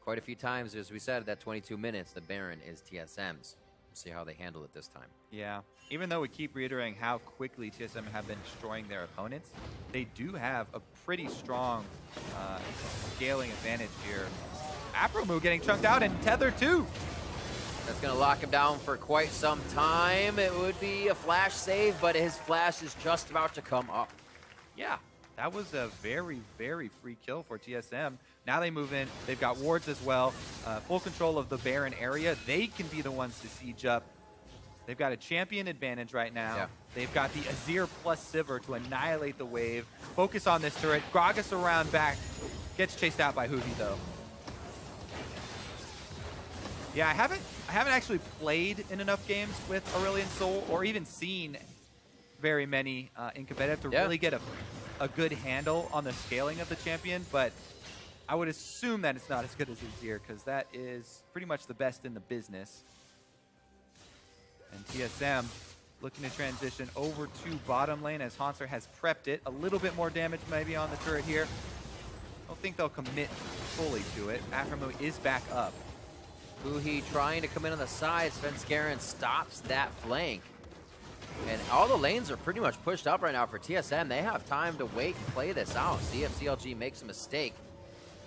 Speaker 5: Quite a few times, as we said, that 22 minutes, the Baron is TSM's. See how they handle it this time.
Speaker 6: Yeah, even though we keep reiterating how quickly TSM have been destroying their opponents, they do have a pretty strong scaling advantage here. Afromu getting chunked out and Tether too.
Speaker 5: That's going to lock him down for quite some time. It would be a flash save, but his flash is just about to come up.
Speaker 6: Yeah, that was a very, very free kill for TSM. Now they move in. They've got wards as well. Full control of the Baron area. They can be the ones to siege up. They've got a champion advantage right now.
Speaker 5: Yeah.
Speaker 6: They've got the Azir plus Sivir to annihilate the wave. Focus on this turret. Gragas around back. Gets chased out by Huhi though. Yeah, I haven't actually played in enough games with Aurelion Sol or even seen very many in competitive to really get a good handle on the scaling of the champion, but I would assume that it's not as good as Azir because that is pretty much the best in the business. And TSM looking to transition over to bottom lane as Hanser has prepped it. A little bit more damage maybe on the turret here. I don't think they'll commit fully to it. Aframu is back up.
Speaker 5: Buhi trying to come in on the side. Svenskeren stops that flank. And all the lanes are pretty much pushed up right now for TSM. They have time to wait and play this out. See if CLG makes a mistake.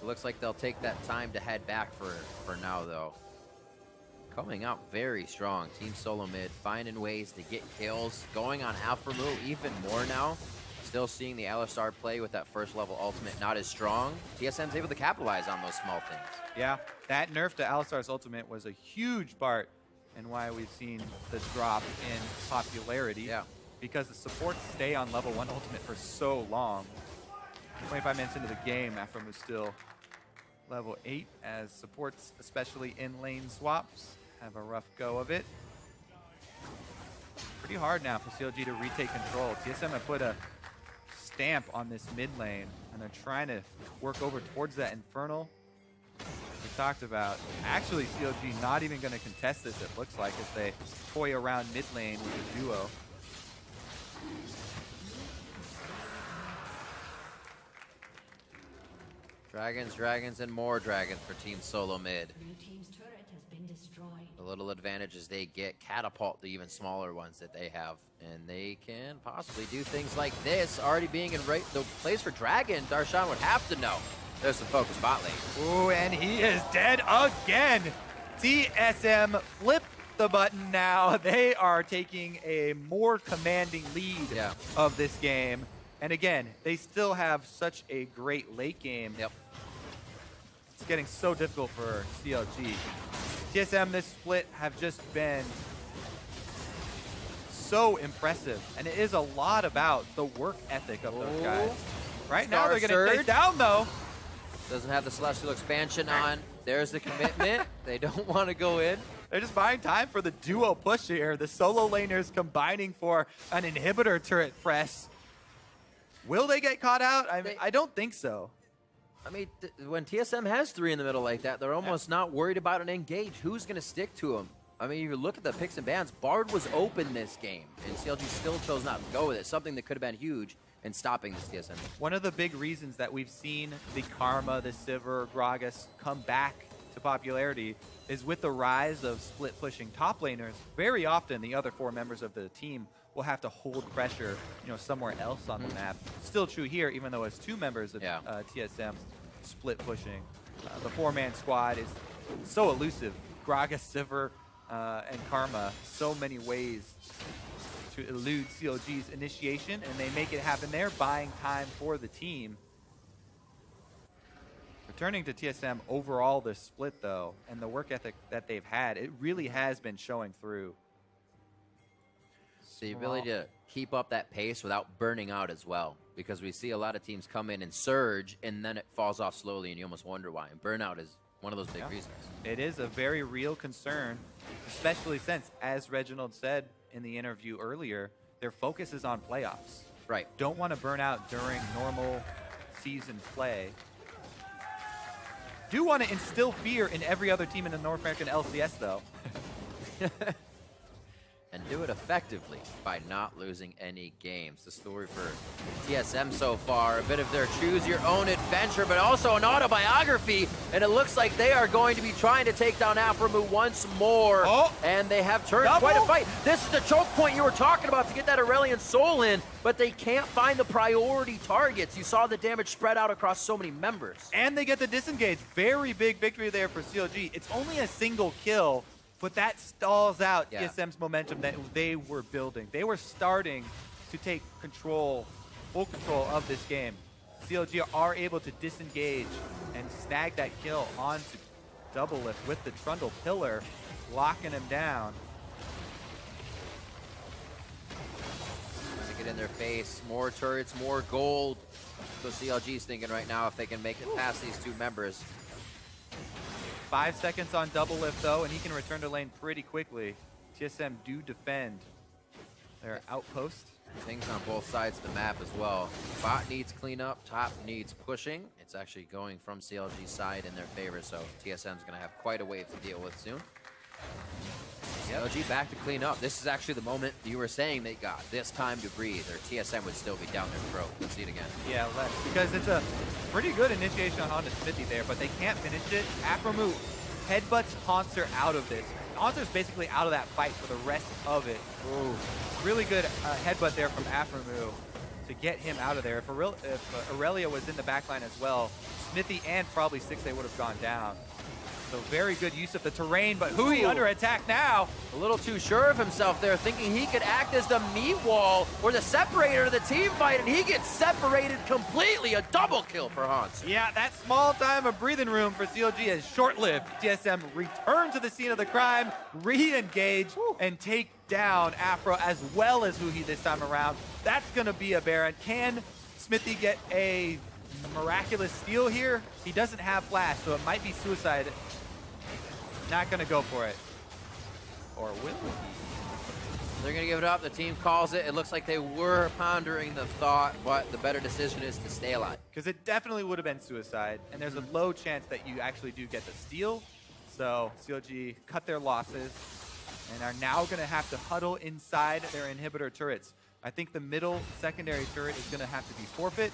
Speaker 5: It looks like they'll take that time to head back for now, though. Coming out very strong. Team SoloMid finding ways to get kills. Going on Alphamu even more now. Still seeing the Alistar play with that first level ultimate not as strong. TSM's able to capitalize on those small things.
Speaker 6: Yeah, that nerf to Alistar's ultimate was a huge part in why we've seen the drop in popularity.
Speaker 5: Yeah.
Speaker 6: Because the supports stay on level 1 ultimate for so long. 25 minutes into the game, Aframu's still level 8 as supports, especially in lane swaps, have a rough go of it. Pretty hard now for CLG to retake control. TSM have put a stamp on this mid lane, and they're trying to work over towards that Infernal we talked about. Actually, CLG not even going to contest this, it looks like, as they toy around mid lane with a duo.
Speaker 5: Dragons, and more dragons for Team SoloMid.
Speaker 8: Blue team's turret has been destroyed.
Speaker 5: The little advantages they get catapult the even smaller ones that they have. And they can possibly do things like this. Already being in the place for Dragon, Darshan would have to know. There's some focus bot lane.
Speaker 6: Ooh, and he is dead again. TSM flip the button now. They are taking a more commanding lead of this game. And again, they still have such a great late game.
Speaker 5: Yep.
Speaker 6: It's getting so difficult for CLG. TSM this split have just been so impressive. And it is a lot about the work ethic of those guys. Right now they're going to take down though.
Speaker 5: Doesn't have the Celestial Expansion on. There's the commitment. They don't want to go in.
Speaker 6: They're just buying time for the duo push here. The solo laners combining for an inhibitor turret press. Will they get caught out? I don't think so.
Speaker 5: I mean, when TSM has 3 in the middle like that, they're almost not worried about an engage. Who's going to stick to them? I mean, you look at the picks and bans. Bard was open this game, and CLG still chose not to go with it. Something that could have been huge in stopping this TSM.
Speaker 6: One of the big reasons that we've seen the Karma, the Sivir, Gragas come back to popularity is with the rise of split pushing top laners. Very often, the other 4 members of the team will have to hold pressure, somewhere else on the map. Still true here, even though it's 2 members of TSM split pushing. The 4-man squad is so elusive. Gragas, Sivir, and Karma, so many ways to elude CLG's initiation, and they make it happen there, buying time for the team. Returning to TSM overall this split, though, and the work ethic that they've had, it really has been showing through.
Speaker 5: The ability to keep up that pace without burning out as well, because we see a lot of teams come in and surge, and then it falls off slowly, and you almost wonder why. And burnout is one of those big reasons.
Speaker 6: It is a very real concern, especially since, as Reginald said in the interview earlier, their focus is on playoffs.
Speaker 5: Right.
Speaker 6: Don't want to burn out during normal season play. Do want to instill fear in every other team in the North American LCS, though.
Speaker 5: And do it effectively by not losing any games. The story for TSM so far, a bit of their choose your own adventure, but also an autobiography, and it looks like they are going to be trying to take down Aframu once more, and they have turned quite a fight. This is the choke point you were talking about to get that Aurelion Soul in, but they can't find the priority targets. You saw the damage spread out across so many members.
Speaker 6: And they get the disengage. Very big victory there for CLG. It's only a single kill, but that stalls out TSM's momentum that they were building. They were starting to take control, full control of this game. CLG are able to disengage and snag that kill onto Doublelift with the Trundle Pillar, locking him down.
Speaker 5: Trying to get in their face. More turrets, more gold. So CLG's thinking right now if they can make it past these 2 members.
Speaker 6: 5 seconds on Doublelift, though, and he can return to lane pretty quickly. TSM do defend their outpost.
Speaker 5: Things on both sides of the map as well. Bot needs cleanup, top needs pushing. It's actually going from CLG's side in their favor, so TSM's going to have quite a wave to deal with soon. CLG back to clean up. This is actually the moment you were saying they got this time to breathe, or TSM would still be down their throat. Let's see it again.
Speaker 6: Yeah, less, because it's a pretty good initiation onto Smithy there, but they can't finish it. Aphromoo headbutts Haunter out of this. Haunter's basically out of that fight for the rest of it. Ooh. Really good headbutt there from Aphromoo to get him out of there. If Aurelia was in the backline as well, Smithy and probably 6 would have gone down. So very good use of the terrain, but Hui under attack now.
Speaker 5: A little too sure of himself there, thinking he could act as the meat wall or the separator of the team fight, and he gets separated completely. A double kill for Hans.
Speaker 6: Yeah, that small time of breathing room for CLG is short-lived. TSM return to the scene of the crime, re-engage, and take down Afro as well as Hui this time around. That's gonna be a Baron. Can Smithy get a miraculous steal here? He doesn't have flash, so it might be suicide. Not gonna go for it. Or will he?
Speaker 5: They're gonna give it up. The team calls it. It looks like they were pondering the thought, but the better decision is to stay alive.
Speaker 6: Because it definitely would have been suicide, and there's a low chance that you actually do get the steal. So CLG cut their losses and are now gonna have to huddle inside their inhibitor turrets. I think the middle secondary turret is gonna have to be forfeit.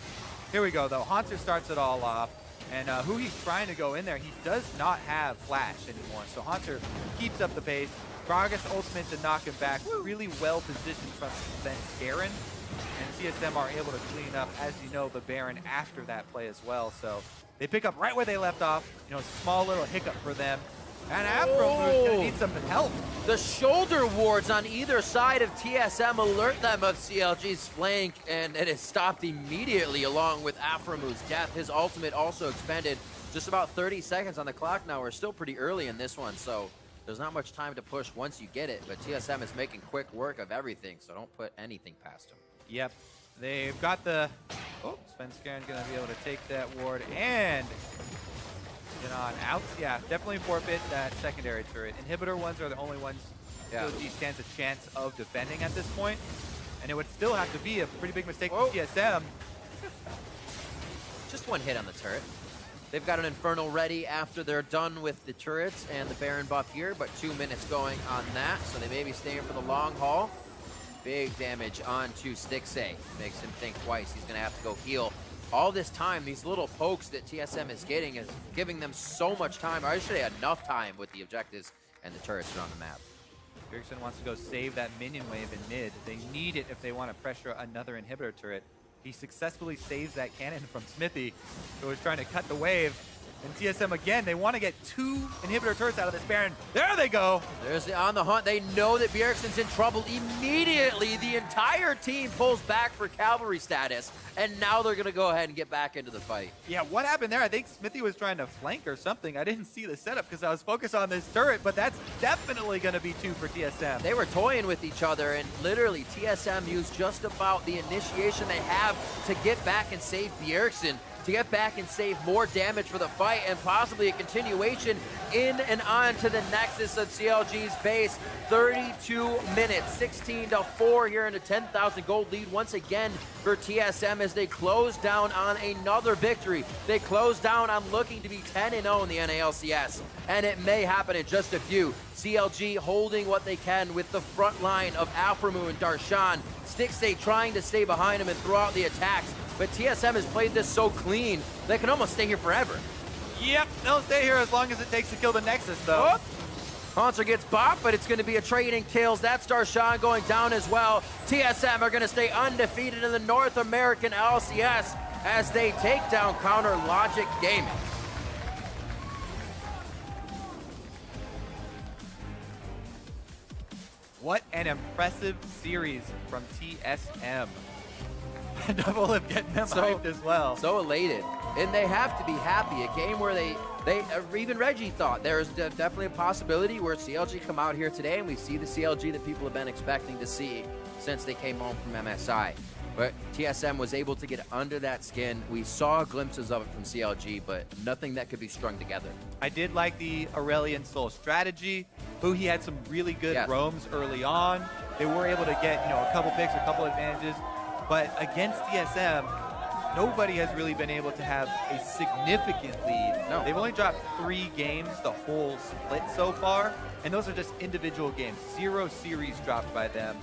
Speaker 6: Here we go though. Haunter starts it all off. And Hui's trying to go in there. He does not have flash anymore. So Haunter keeps up the pace. Gragas ultimate to knock him back. Really well positioned from then Baron. And TSM are able to clean up, as you know, the Baron after that play as well. So they pick up right where they left off. You know, small little hiccup for them. And Aphromoo is gonna need some help.
Speaker 5: The shoulder wards on either side of TSM alert them of CLG's flank, and it is stopped immediately along with Aphromoo's death. His ultimate also expended. Just about 30 seconds on the clock now. We're still pretty early in this one, so there's not much time to push once you get it, but TSM is making quick work of everything, so don't put anything past them.
Speaker 6: Yep. They've got the... Oh, Svenskaren's gonna be able to take that ward and... get on out. Yeah, definitely forfeit that secondary turret. Inhibitor ones are the only ones CLG stands a chance of defending at this point. And it would still have to be a pretty big mistake for TSM.
Speaker 5: Just one hit on the turret. They've got an Infernal ready after they're done with the turrets and the Baron buff here, but 2 minutes going on that, so they may be staying for the long haul. Big damage onto Stixay. Makes him think twice. He's going to have to go heal. All this time, these little pokes that TSM is getting is giving them so much time, or I should say enough time with the objectives and the turrets around the map.
Speaker 6: Bjergsen wants to go save that minion wave in mid. They need it if they want to pressure another inhibitor turret. He successfully saves that cannon from Smithy, who was trying to cut the wave. And TSM again, they want to get 2 inhibitor turrets out of this Baron. There they go.
Speaker 5: There's the on the hunt. They know that Bjergsen's in trouble. Immediately, the entire team pulls back for cavalry status, and now they're going to go ahead and get back into the fight.
Speaker 6: Yeah, what happened there? I think Smithy was trying to flank or something. I didn't see the setup because I was focused on this turret, but that's definitely going to be 2 for TSM.
Speaker 5: They were toying with each other, and literally TSM used just about the initiation they have to get back and save Bjergsen, to get back and save more damage for the fight, and possibly a continuation in and on to the nexus of CLG's base. 32 minutes, 16-4 here in a 10,000 gold lead once again for TSM as they close down on another victory. They close down on looking to be 10-0 in the NALCS, and it may happen in just a few. CLG holding what they can with the front line of Aphromoo and Darshan. Stixay trying to stay behind him and throw out the attacks. But TSM has played this so clean, they can almost stay here forever.
Speaker 6: Yep, they'll stay here as long as it takes to kill the Nexus, though.
Speaker 5: Oh. Haunter gets bopped, but it's going to be a trading kills. That's Darshan going down as well. TSM are going to stay undefeated in the North American LCS as they take down Counter Logic Gaming.
Speaker 6: What an impressive series from TSM. Double Lip getting them hyped as well.
Speaker 5: So elated. And they have to be happy. A game where they even Reggie thought there's definitely a possibility where CLG come out here today and we see the CLG that people have been expecting to see since they came home from MSI. But TSM was able to get under that skin. We saw glimpses of it from CLG, but nothing that could be strung together.
Speaker 6: I did like the Aurelian Soul strategy. He had some really good roams early on. They were able to get, a couple picks, a couple advantages. But against TSM, nobody has really been able to have a significant lead.
Speaker 5: No.
Speaker 6: They've only dropped 3 games the whole split so far, and those are just individual games. 0 series dropped by them.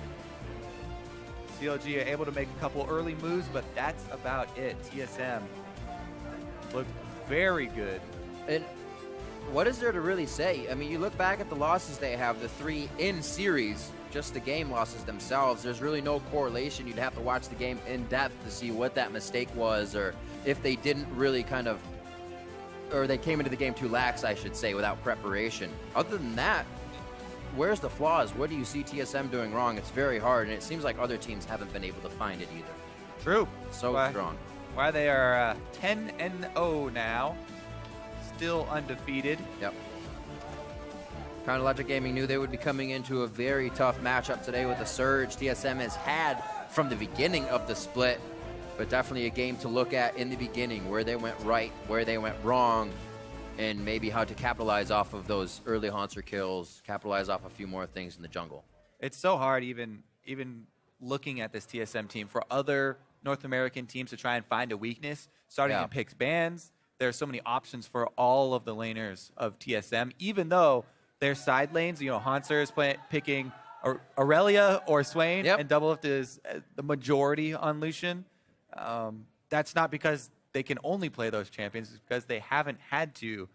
Speaker 6: CLG are able to make a couple early moves, but that's about it. TSM looked very good.
Speaker 5: And what is there to really say? I mean, you look back at the losses they have, the 3 in series, just the game losses themselves, there's really no correlation. You'd have to watch the game in depth to see what that mistake was, or if they didn't really or they came into the game too lax, I should say, without preparation. Other than that, where's the flaws? What do you see TSM doing wrong? It's very hard, and it seems like other teams haven't been able to find it either.
Speaker 6: True.
Speaker 5: So strong.
Speaker 6: Why they are 10-0 now, still undefeated.
Speaker 5: Yep. Logic Gaming knew they would be coming into a very tough matchup today with the surge TSM has had from the beginning of the split, but definitely a game to look at in the beginning, where they went right, where they went wrong, and maybe how to capitalize off of those early Haunter kills, capitalize off a few more things in the jungle.
Speaker 6: It's so hard even looking at this TSM team for other North American teams to try and find a weakness. Starting in picks bans, there's so many options for all of the laners of TSM, even though their side lanes, Haunter is picking Aurelia or Swain, and Doublelift is the majority on Lucian. That's not because they can only play those champions, it's because they haven't had to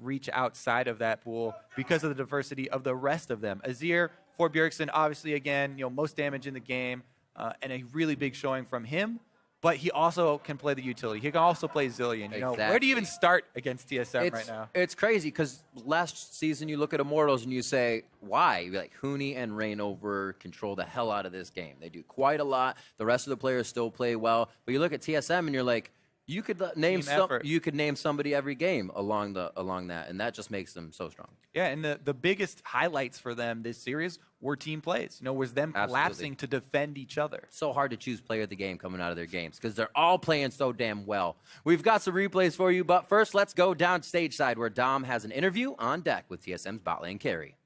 Speaker 6: reach outside of that pool because of the diversity of the rest of them. Azir for Bjergsen, obviously, again, most damage in the game, and a really big showing from him. But he also can play the utility. He can also play Zillion. Where do you even start against TSM right now?
Speaker 5: It's crazy because last season you look at Immortals and you say, why? You're like, Huni and Reignover control the hell out of this game. They do quite a lot. The rest of the players still play well. But you look at TSM and you're like, you could name somebody every game along that, and that just makes them so strong.
Speaker 6: Yeah, and the biggest highlights for them this series were team plays. Was them collapsing to defend each other.
Speaker 5: So hard to choose player of the game coming out of their games because they're all playing so damn well. We've got some replays for you, but first let's go down stage side where Dom has an interview on deck with TSM's bot lane carry.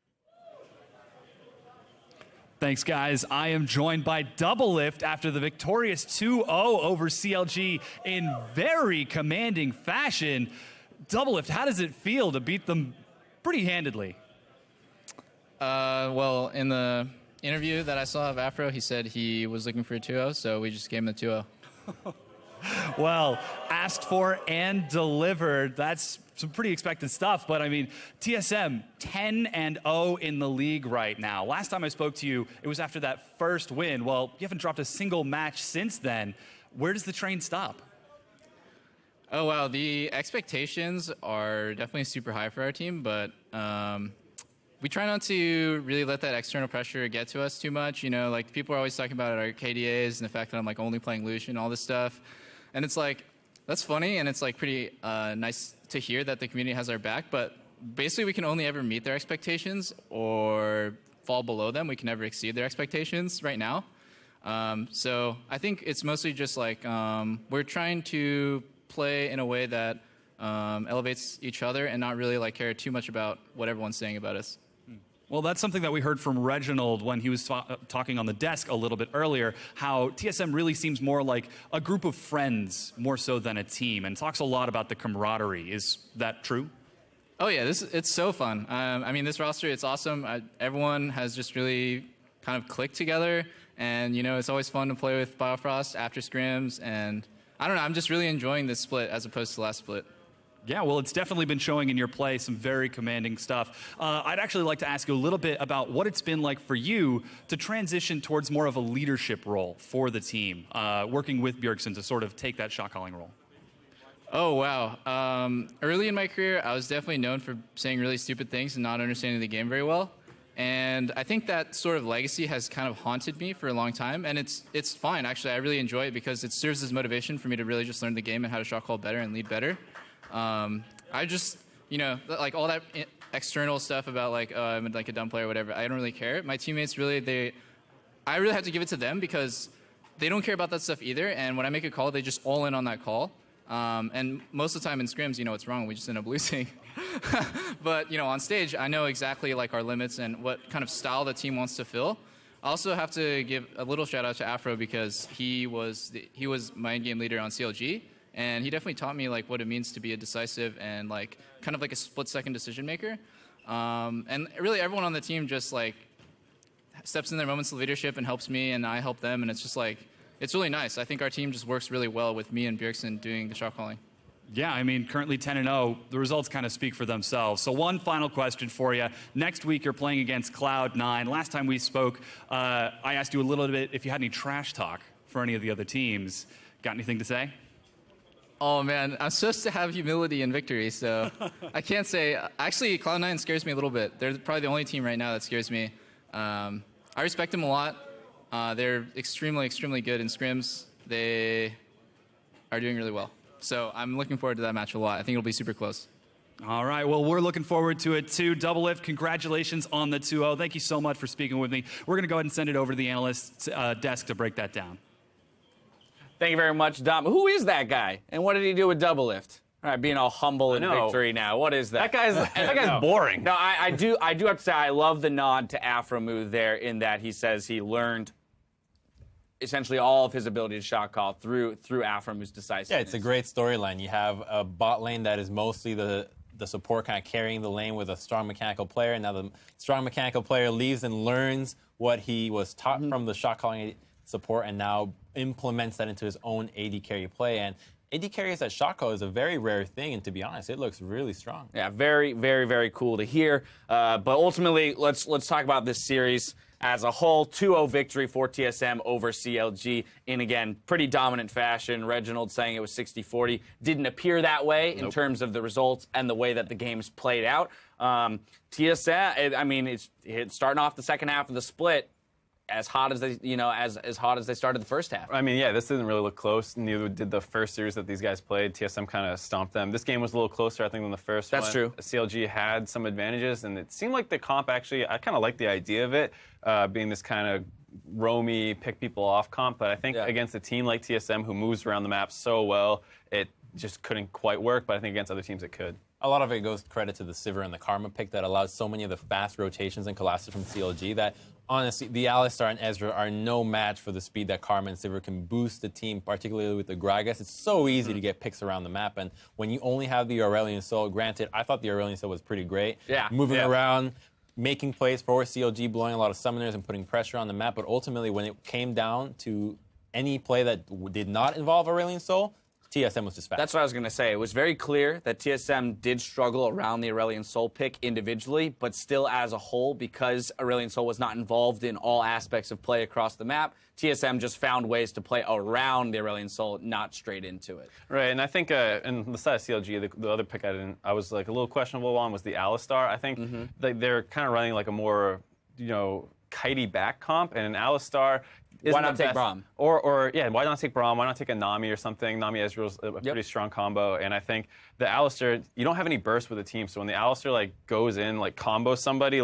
Speaker 9: Thanks, guys. I am joined by Doublelift after the victorious 2-0 over CLG in very commanding fashion. Doublelift, how does it feel to beat them pretty handedly?
Speaker 10: Well, in the interview that I saw of Afro, he said he was looking for a 2-0, so we just gave him the 2-0.
Speaker 9: Well, asked for and delivered. That's some pretty expected stuff. But, I mean, TSM 10-0 in the league right now. Last time I spoke to you, it was after that first win. Well, you haven't dropped a single match since then. Where does the train stop?
Speaker 10: Oh, wow. The expectations are definitely super high for our team, but we try not to really let that external pressure get to us too much. Like, people are always talking about our KDAs and the fact that I'm, like, only playing Lucian and all this stuff. And it's like, that's funny, and it's like pretty nice to hear that the community has our back, but basically we can only ever meet their expectations or fall below them. We can never exceed their expectations right now. So I think it's mostly just like we're trying to play in a way that elevates each other and not really like care too much about what everyone's saying about us.
Speaker 9: Well, that's something that we heard from Reginald when he was talking on the desk a little bit earlier, how TSM really seems more like a group of friends more so than a team, and talks a lot about the camaraderie. Is that true?
Speaker 10: Oh, yeah, it's so fun. I mean, this roster, it's awesome. Everyone has just really kind of clicked together, and, it's always fun to play with Biofrost after scrims, and I don't know, I'm just really enjoying this split as opposed to the last split.
Speaker 9: Yeah, well, it's definitely been showing in your play some very commanding stuff. I'd actually like to ask you a little bit about what it's been like for you to transition towards more of a leadership role for the team, working with Bjergsen to sort of take that shot calling role.
Speaker 10: Oh, wow. Early in my career, I was definitely known for saying really stupid things and not understanding the game very well. And I think that sort of legacy has kind of haunted me for a long time. And it's fine, actually. I really enjoy it because it serves as motivation for me to really just learn the game and how to shot call better and lead better. I just, like all that external stuff about like, I'm like a dumb player or whatever, I don't really care. My teammates really, I really have to give it to them because they don't care about that stuff either. And when I make a call, they just all in on that call. And most of the time in scrims, it's wrong. We just end up losing. But, on stage, I know exactly like our limits and what kind of style the team wants to fill. I also have to give a little shout out to Afro because he was my in-game leader on CLG, and he definitely taught me like what it means to be a decisive and like kind of like a split-second decision maker. And really everyone on the team just like steps in their moments of leadership and helps me, and I help them, and it's just like it's really nice. I think our team just works really well with me and Bjergsen doing the shot calling.
Speaker 9: Yeah, I mean, currently 10-0. The results kind of speak for themselves. So one final question for you. Next week, you're playing against Cloud9. Last time we spoke, I asked you a little bit if you had any trash talk for any of the other teams. Got anything to say?
Speaker 10: Oh, man, I'm supposed to have humility and victory, so I can't say. Actually, Cloud9 scares me a little bit. They're probably the only team right now that scares me. I respect them a lot. They're extremely, extremely good in scrims. They are doing really well. So I'm looking forward to that match a lot. I think it'll be super close.
Speaker 9: All right, well, we're looking forward to it too. Doublelift, congratulations on the 2-0. Thank you so much for speaking with me. We're going to go ahead and send it over to the analyst's desk to break that down.
Speaker 11: Thank you very much, Dom. Who is that guy? And what did he do with Doublelift? All right, being all humble in victory now. What is that?
Speaker 12: That guy's boring. No, I do have to say I love the nod to Afromu there in that he says he learned essentially all of his ability to shot call through Afromu's decisiveness.
Speaker 13: Yeah, it's a great storyline. You have a bot lane that is mostly the support kind of carrying the lane with a strong mechanical player, and now the strong mechanical player leaves and learns what he was taught from the shot calling support and now implements that into his own AD carry play. And AD carry as that shot call is a very rare thing, and to be honest, it looks really strong.
Speaker 12: Yeah, very, very, very cool to hear. But ultimately, let's talk about this series as a whole. 2-0 victory for TSM over CLG in, again, pretty dominant fashion. Reginald saying it was 60-40. Didn't appear that way in terms of the results and the way that the games played out. TSM, I mean, it's starting off the second half of the split as hot as they, as hot as they started the first half.
Speaker 14: I mean, yeah, this didn't really look close. Neither did the first series that these guys played. TSM kind of stomped them. This game was a little closer, I think, than the first one.
Speaker 12: That's true.
Speaker 14: CLG had some advantages, and it seemed like the comp actually, I kind of liked the idea of it, being this kind of roamy, pick people off comp. But I think against a team like TSM who moves around the map so well, it just couldn't quite work. But I think against other teams it could.
Speaker 13: A lot of it goes credit to the Sivir and the Karma pick that allows so many of the fast rotations and collapses from CLG that, honestly, the Alistar and Ezreal are no match for the speed that Karma and Sivir can boost the team, particularly with the Gragas. It's so easy to get picks around the map, and when you only have the Aurelion Sol, granted, I thought the Aurelion Sol was pretty great.
Speaker 12: Yeah.
Speaker 13: Moving around, making plays for CLG, blowing a lot of summoners and putting pressure on the map, but ultimately when it came down to any play that did not involve Aurelion Sol, TSM was just fast.
Speaker 12: That's what I was going to say. It was very clear that TSM did struggle around the Aurelion Sol pick individually, but still as a whole, because Aurelion Sol was not involved in all aspects of play across the map, TSM just found ways to play around the Aurelion Sol, not straight into it.
Speaker 14: Right, and I think, and the side of CLG, the other pick I was like a little questionable on was the Alistar. I think they're kind of running like a more, kitey back comp, and an Alistar.
Speaker 12: Why not take Braum?
Speaker 14: Or why not take Braum? Why not take a Nami or something? Nami Ezreal's a pretty strong combo, and I think the Alistar, you don't have any burst with the team, so when the Alistar goes in, combos somebody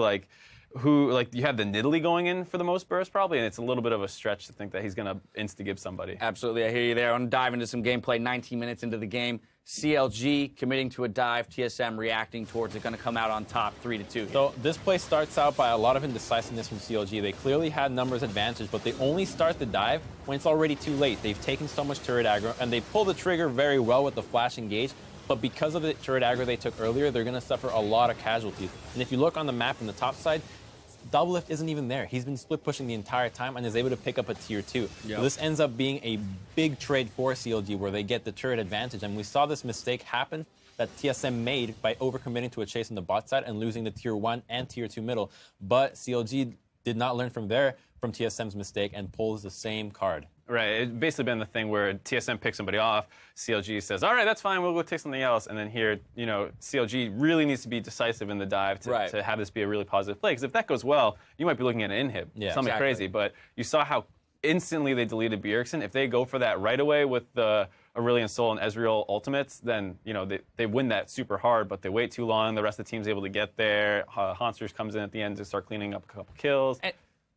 Speaker 14: who you have the Nidalee going in for the most burst probably, and it's a little bit of a stretch to think that he's gonna insta-give somebody.
Speaker 12: Absolutely, I hear you there. I want to dive into some gameplay 19 minutes into the game. CLG committing to a dive, TSM reacting towards it, going to come out on top 3-2.
Speaker 13: So this play starts out by a lot of indecisiveness from CLG. They clearly had numbers advantage, but they only start the dive when it's already too late. They've taken so much turret aggro, and they pull the trigger very well with the flash engage, but because of the turret aggro they took earlier, they're going to suffer a lot of casualties. And if you look on the map on the top side, Doublelift isn't even there. He's been split pushing the entire time and is able to pick up a tier 2. Yep. So this ends up being a big trade for CLG where they get the turret advantage. And we saw this mistake happen that TSM made by overcommitting to a chase on the bot side and losing the tier 1 and tier 2 middle. But CLG did not learn from TSM's mistake and pulls the same card.
Speaker 14: Right, it's basically been the thing where TSM picks somebody off, CLG says, all right, that's fine, we'll go take something else, and then here, CLG really needs to be decisive in the dive to have this be a really positive play, because if that goes well, you might be looking at an inhib, something crazy, but you saw how instantly they deleted Bjergsen. If they go for that right away with the Aurelion Sol and Ezreal ultimates, then, they win that super hard, but they wait too long, the rest of the team's able to get there, Haunsters comes in at the end to start cleaning up a couple kills.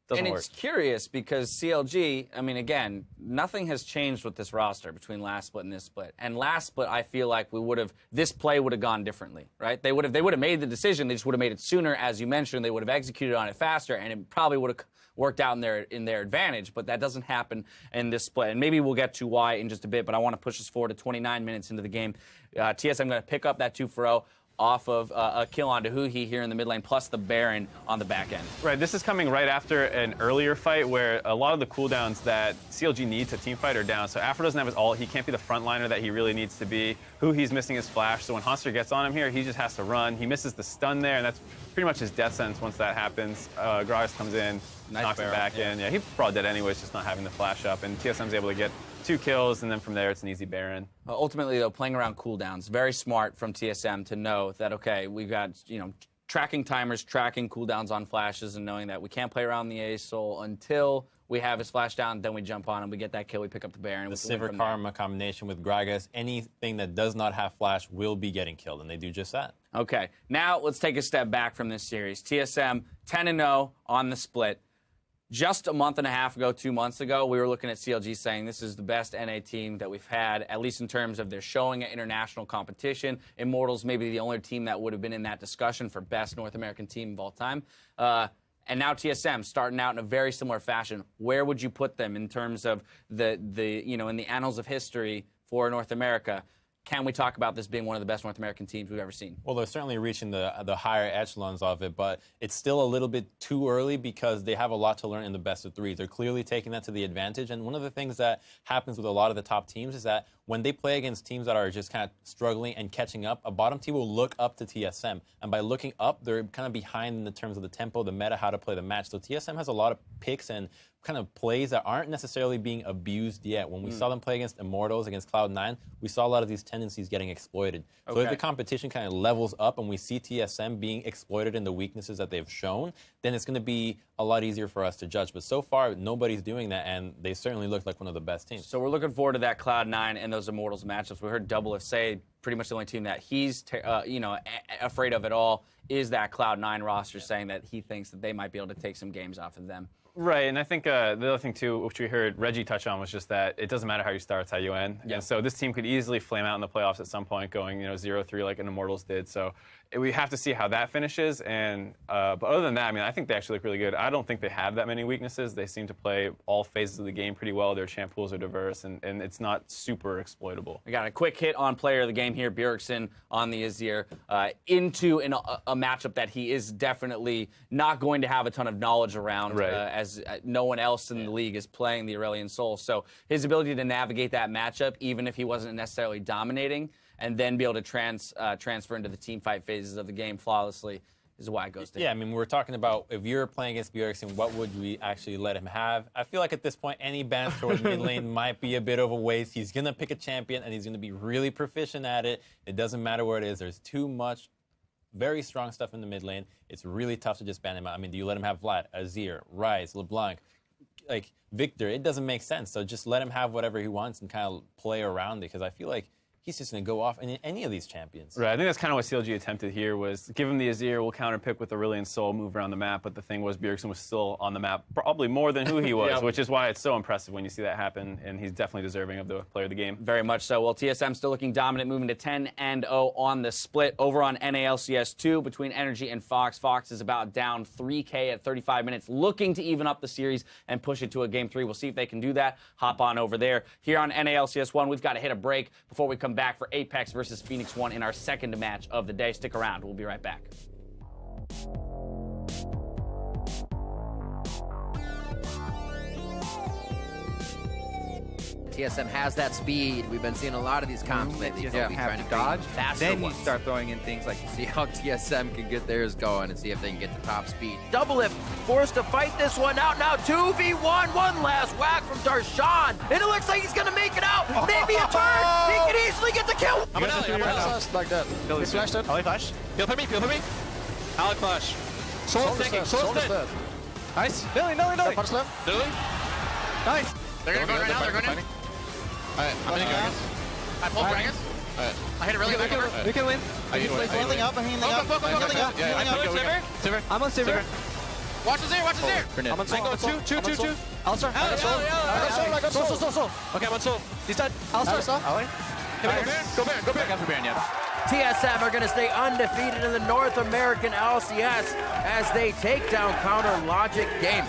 Speaker 12: And it's curious because CLG, I mean, again, nothing has changed with this roster between last split and this split. And last split, I feel like this play would have gone differently, right? They would have made the decision. They just would have made it sooner, as you mentioned. They would have executed on it faster, and it probably would have worked out in their advantage. But that doesn't happen in this split. And maybe we'll get to why in just a bit. But I want to push us forward to 29 minutes into the game. TSM going to pick up that 2-for-0. Off of a kill on Dahuhi here in the mid lane, plus the Baron on the back end.
Speaker 14: Right, this is coming right after an earlier fight where a lot of the cooldowns that CLG needs to teamfight are down. So Afro doesn't have his ult, he can't be the frontliner that he really needs to be. Huhi's missing his flash, so when Honster gets on him here, he just has to run. He misses the stun there, and that's pretty much his death sentence once that happens. Gragas comes in, knocks him back in. Yeah, he's probably dead anyways, just not having the flash up, and TSM's able to get 2 kills, and then from there it's an easy Baron.
Speaker 12: Ultimately, though, playing around cooldowns, very smart from TSM to know that, okay, we've got, tracking timers, tracking cooldowns on flashes, and knowing that we can't play around the Ace Soul until we have his flash down, then we jump on him, we get that kill, we pick up the Baron.
Speaker 13: The Sivir Karma combination with Gragas, anything that does not have flash will be getting killed, and they do just that.
Speaker 12: Okay, now let's take a step back from this series. TSM 10-0 on the split. Just a month and a half ago, 2 months ago, we were looking at CLG saying this is the best NA team that we've had, at least in terms of their showing at international competition. Immortals maybe the only team that would have been in that discussion for best North American team of all time. And now TSM starting out in a very similar fashion. Where would you put them in terms of the in the annals of history for North America? Can we talk about this being one of the best North American teams we've ever seen?
Speaker 13: Well, they're certainly reaching the higher echelons of it, but it's still a little bit too early because they have a lot to learn in the best of 3. They're clearly taking that to the advantage, and one of the things that happens with a lot of the top teams is that when they play against teams that are just kind of struggling and catching up, a bottom team will look up to TSM, and by looking up, they're kind of behind in the terms of the tempo, the meta, how to play the match. So TSM has a lot of picks and kind of plays that aren't necessarily being abused yet. When we saw them play against Immortals, against Cloud9, we saw a lot of these tendencies getting exploited. So if the competition kind of levels up and we see TSM being exploited in the weaknesses that they've shown, then it's going to be a lot easier for us to judge. But so far, nobody's doing that, and they certainly look like one of the best teams.
Speaker 12: So we're looking forward to that Cloud9 and those Immortals matchups. We heard Double say pretty much the only team that he's afraid of at all is that Cloud9 roster, saying that he thinks that they might be able to take some games off of them.
Speaker 14: Right, and I think the other thing, too, which we heard Reggie touch on, was just that it doesn't matter how you start, it's how you end. Yeah. And so this team could easily flame out in the playoffs at some point, going 0-3 like an Immortals did. So we have to see how that finishes. And but other than that, I mean, I think they actually look really good. I don't think they have that many weaknesses. They seem to play all phases of the game pretty well. Their champ pools are diverse, and it's not super exploitable.
Speaker 12: I got a quick hit on player of the game here, Bjergsen on the Azir, into a matchup that he is definitely not going to have a ton of knowledge around, as no one else in the league is playing the Aurelion Sol. So his ability to navigate that matchup, even if he wasn't necessarily dominating, and then be able to transfer into the team fight phases of the game flawlessly, is why it goes to him.
Speaker 13: Yeah, I mean, we're talking about if you're playing against Bjergsen, what would we actually let him have? I feel like at this point, any bans towards mid lane might be a bit of a waste. He's going to pick a champion, and he's going to be really proficient at it. It doesn't matter where it is. There's too much very strong stuff in the mid lane. It's really tough to just ban him out. I mean, do you let him have Vlad, Azir, Ryze, LeBlanc, like Victor? It doesn't make sense. So just let him have whatever he wants and kind of play around it, because I feel like he's just going to go off in any of these champions.
Speaker 14: Right, I think that's kind of what CLG attempted here, was give him the Azir, we'll counter pick with Aurelion Sol, move around the map, but the thing was Bjergsen was still on the map probably more than who he was, which is why it's so impressive when you see that happen, and he's definitely deserving of the player of the game.
Speaker 12: Very much so. Well, TSM still looking dominant, moving to 10-0 on the split. Over on NALCS 2, between Energy and Fox. Fox is about down 3K at 35 minutes, looking to even up the series and push it to a Game 3. We'll see if they can do that. Hop on over there. Here on NALCS 1, we've got to hit a break before we come back for Apex versus Phoenix 1 in our second match of the day. Stick around. We'll be right back.
Speaker 5: TSM has that speed. We've been seeing a lot of these comps lately.
Speaker 6: TSM
Speaker 5: trying to
Speaker 6: dodge,
Speaker 5: faster
Speaker 6: then
Speaker 5: ones.
Speaker 6: you start throwing in things like...
Speaker 5: See how TSM can get theirs going and see if they can get the top speed. Double Lift forced to fight this one out now. 2v1, one last whack from Darshan. And it looks like he's going to make it out. Maybe a turn. He can easily get the kill.
Speaker 1: I'm an alley. I'm like that. He's flashed it. Alley flash. Feel for me. Alley flash. Soul's taking. Soul's dead. Nice. Lily. Lily. Nice. They're going to go right now. They're going in. Alright, I'm hitting Gragas. I pulled Gragas. Alright. I hit it really quick.
Speaker 6: We can win.
Speaker 1: I'm healing up.
Speaker 6: I'm healing up.
Speaker 1: Yeah, I pulled Sivir.
Speaker 6: I'm on Sivir.
Speaker 3: Watch his ear, watch his ear.
Speaker 1: I'm on Soul. Two. Alistar. I got Soul. Okay, I'm on Soul. He's dead. Alistar. Go Baron.
Speaker 4: After Baron, yeah.
Speaker 5: TSM are going to stay undefeated in the North American LCS as they take down Counter Logic Gaming.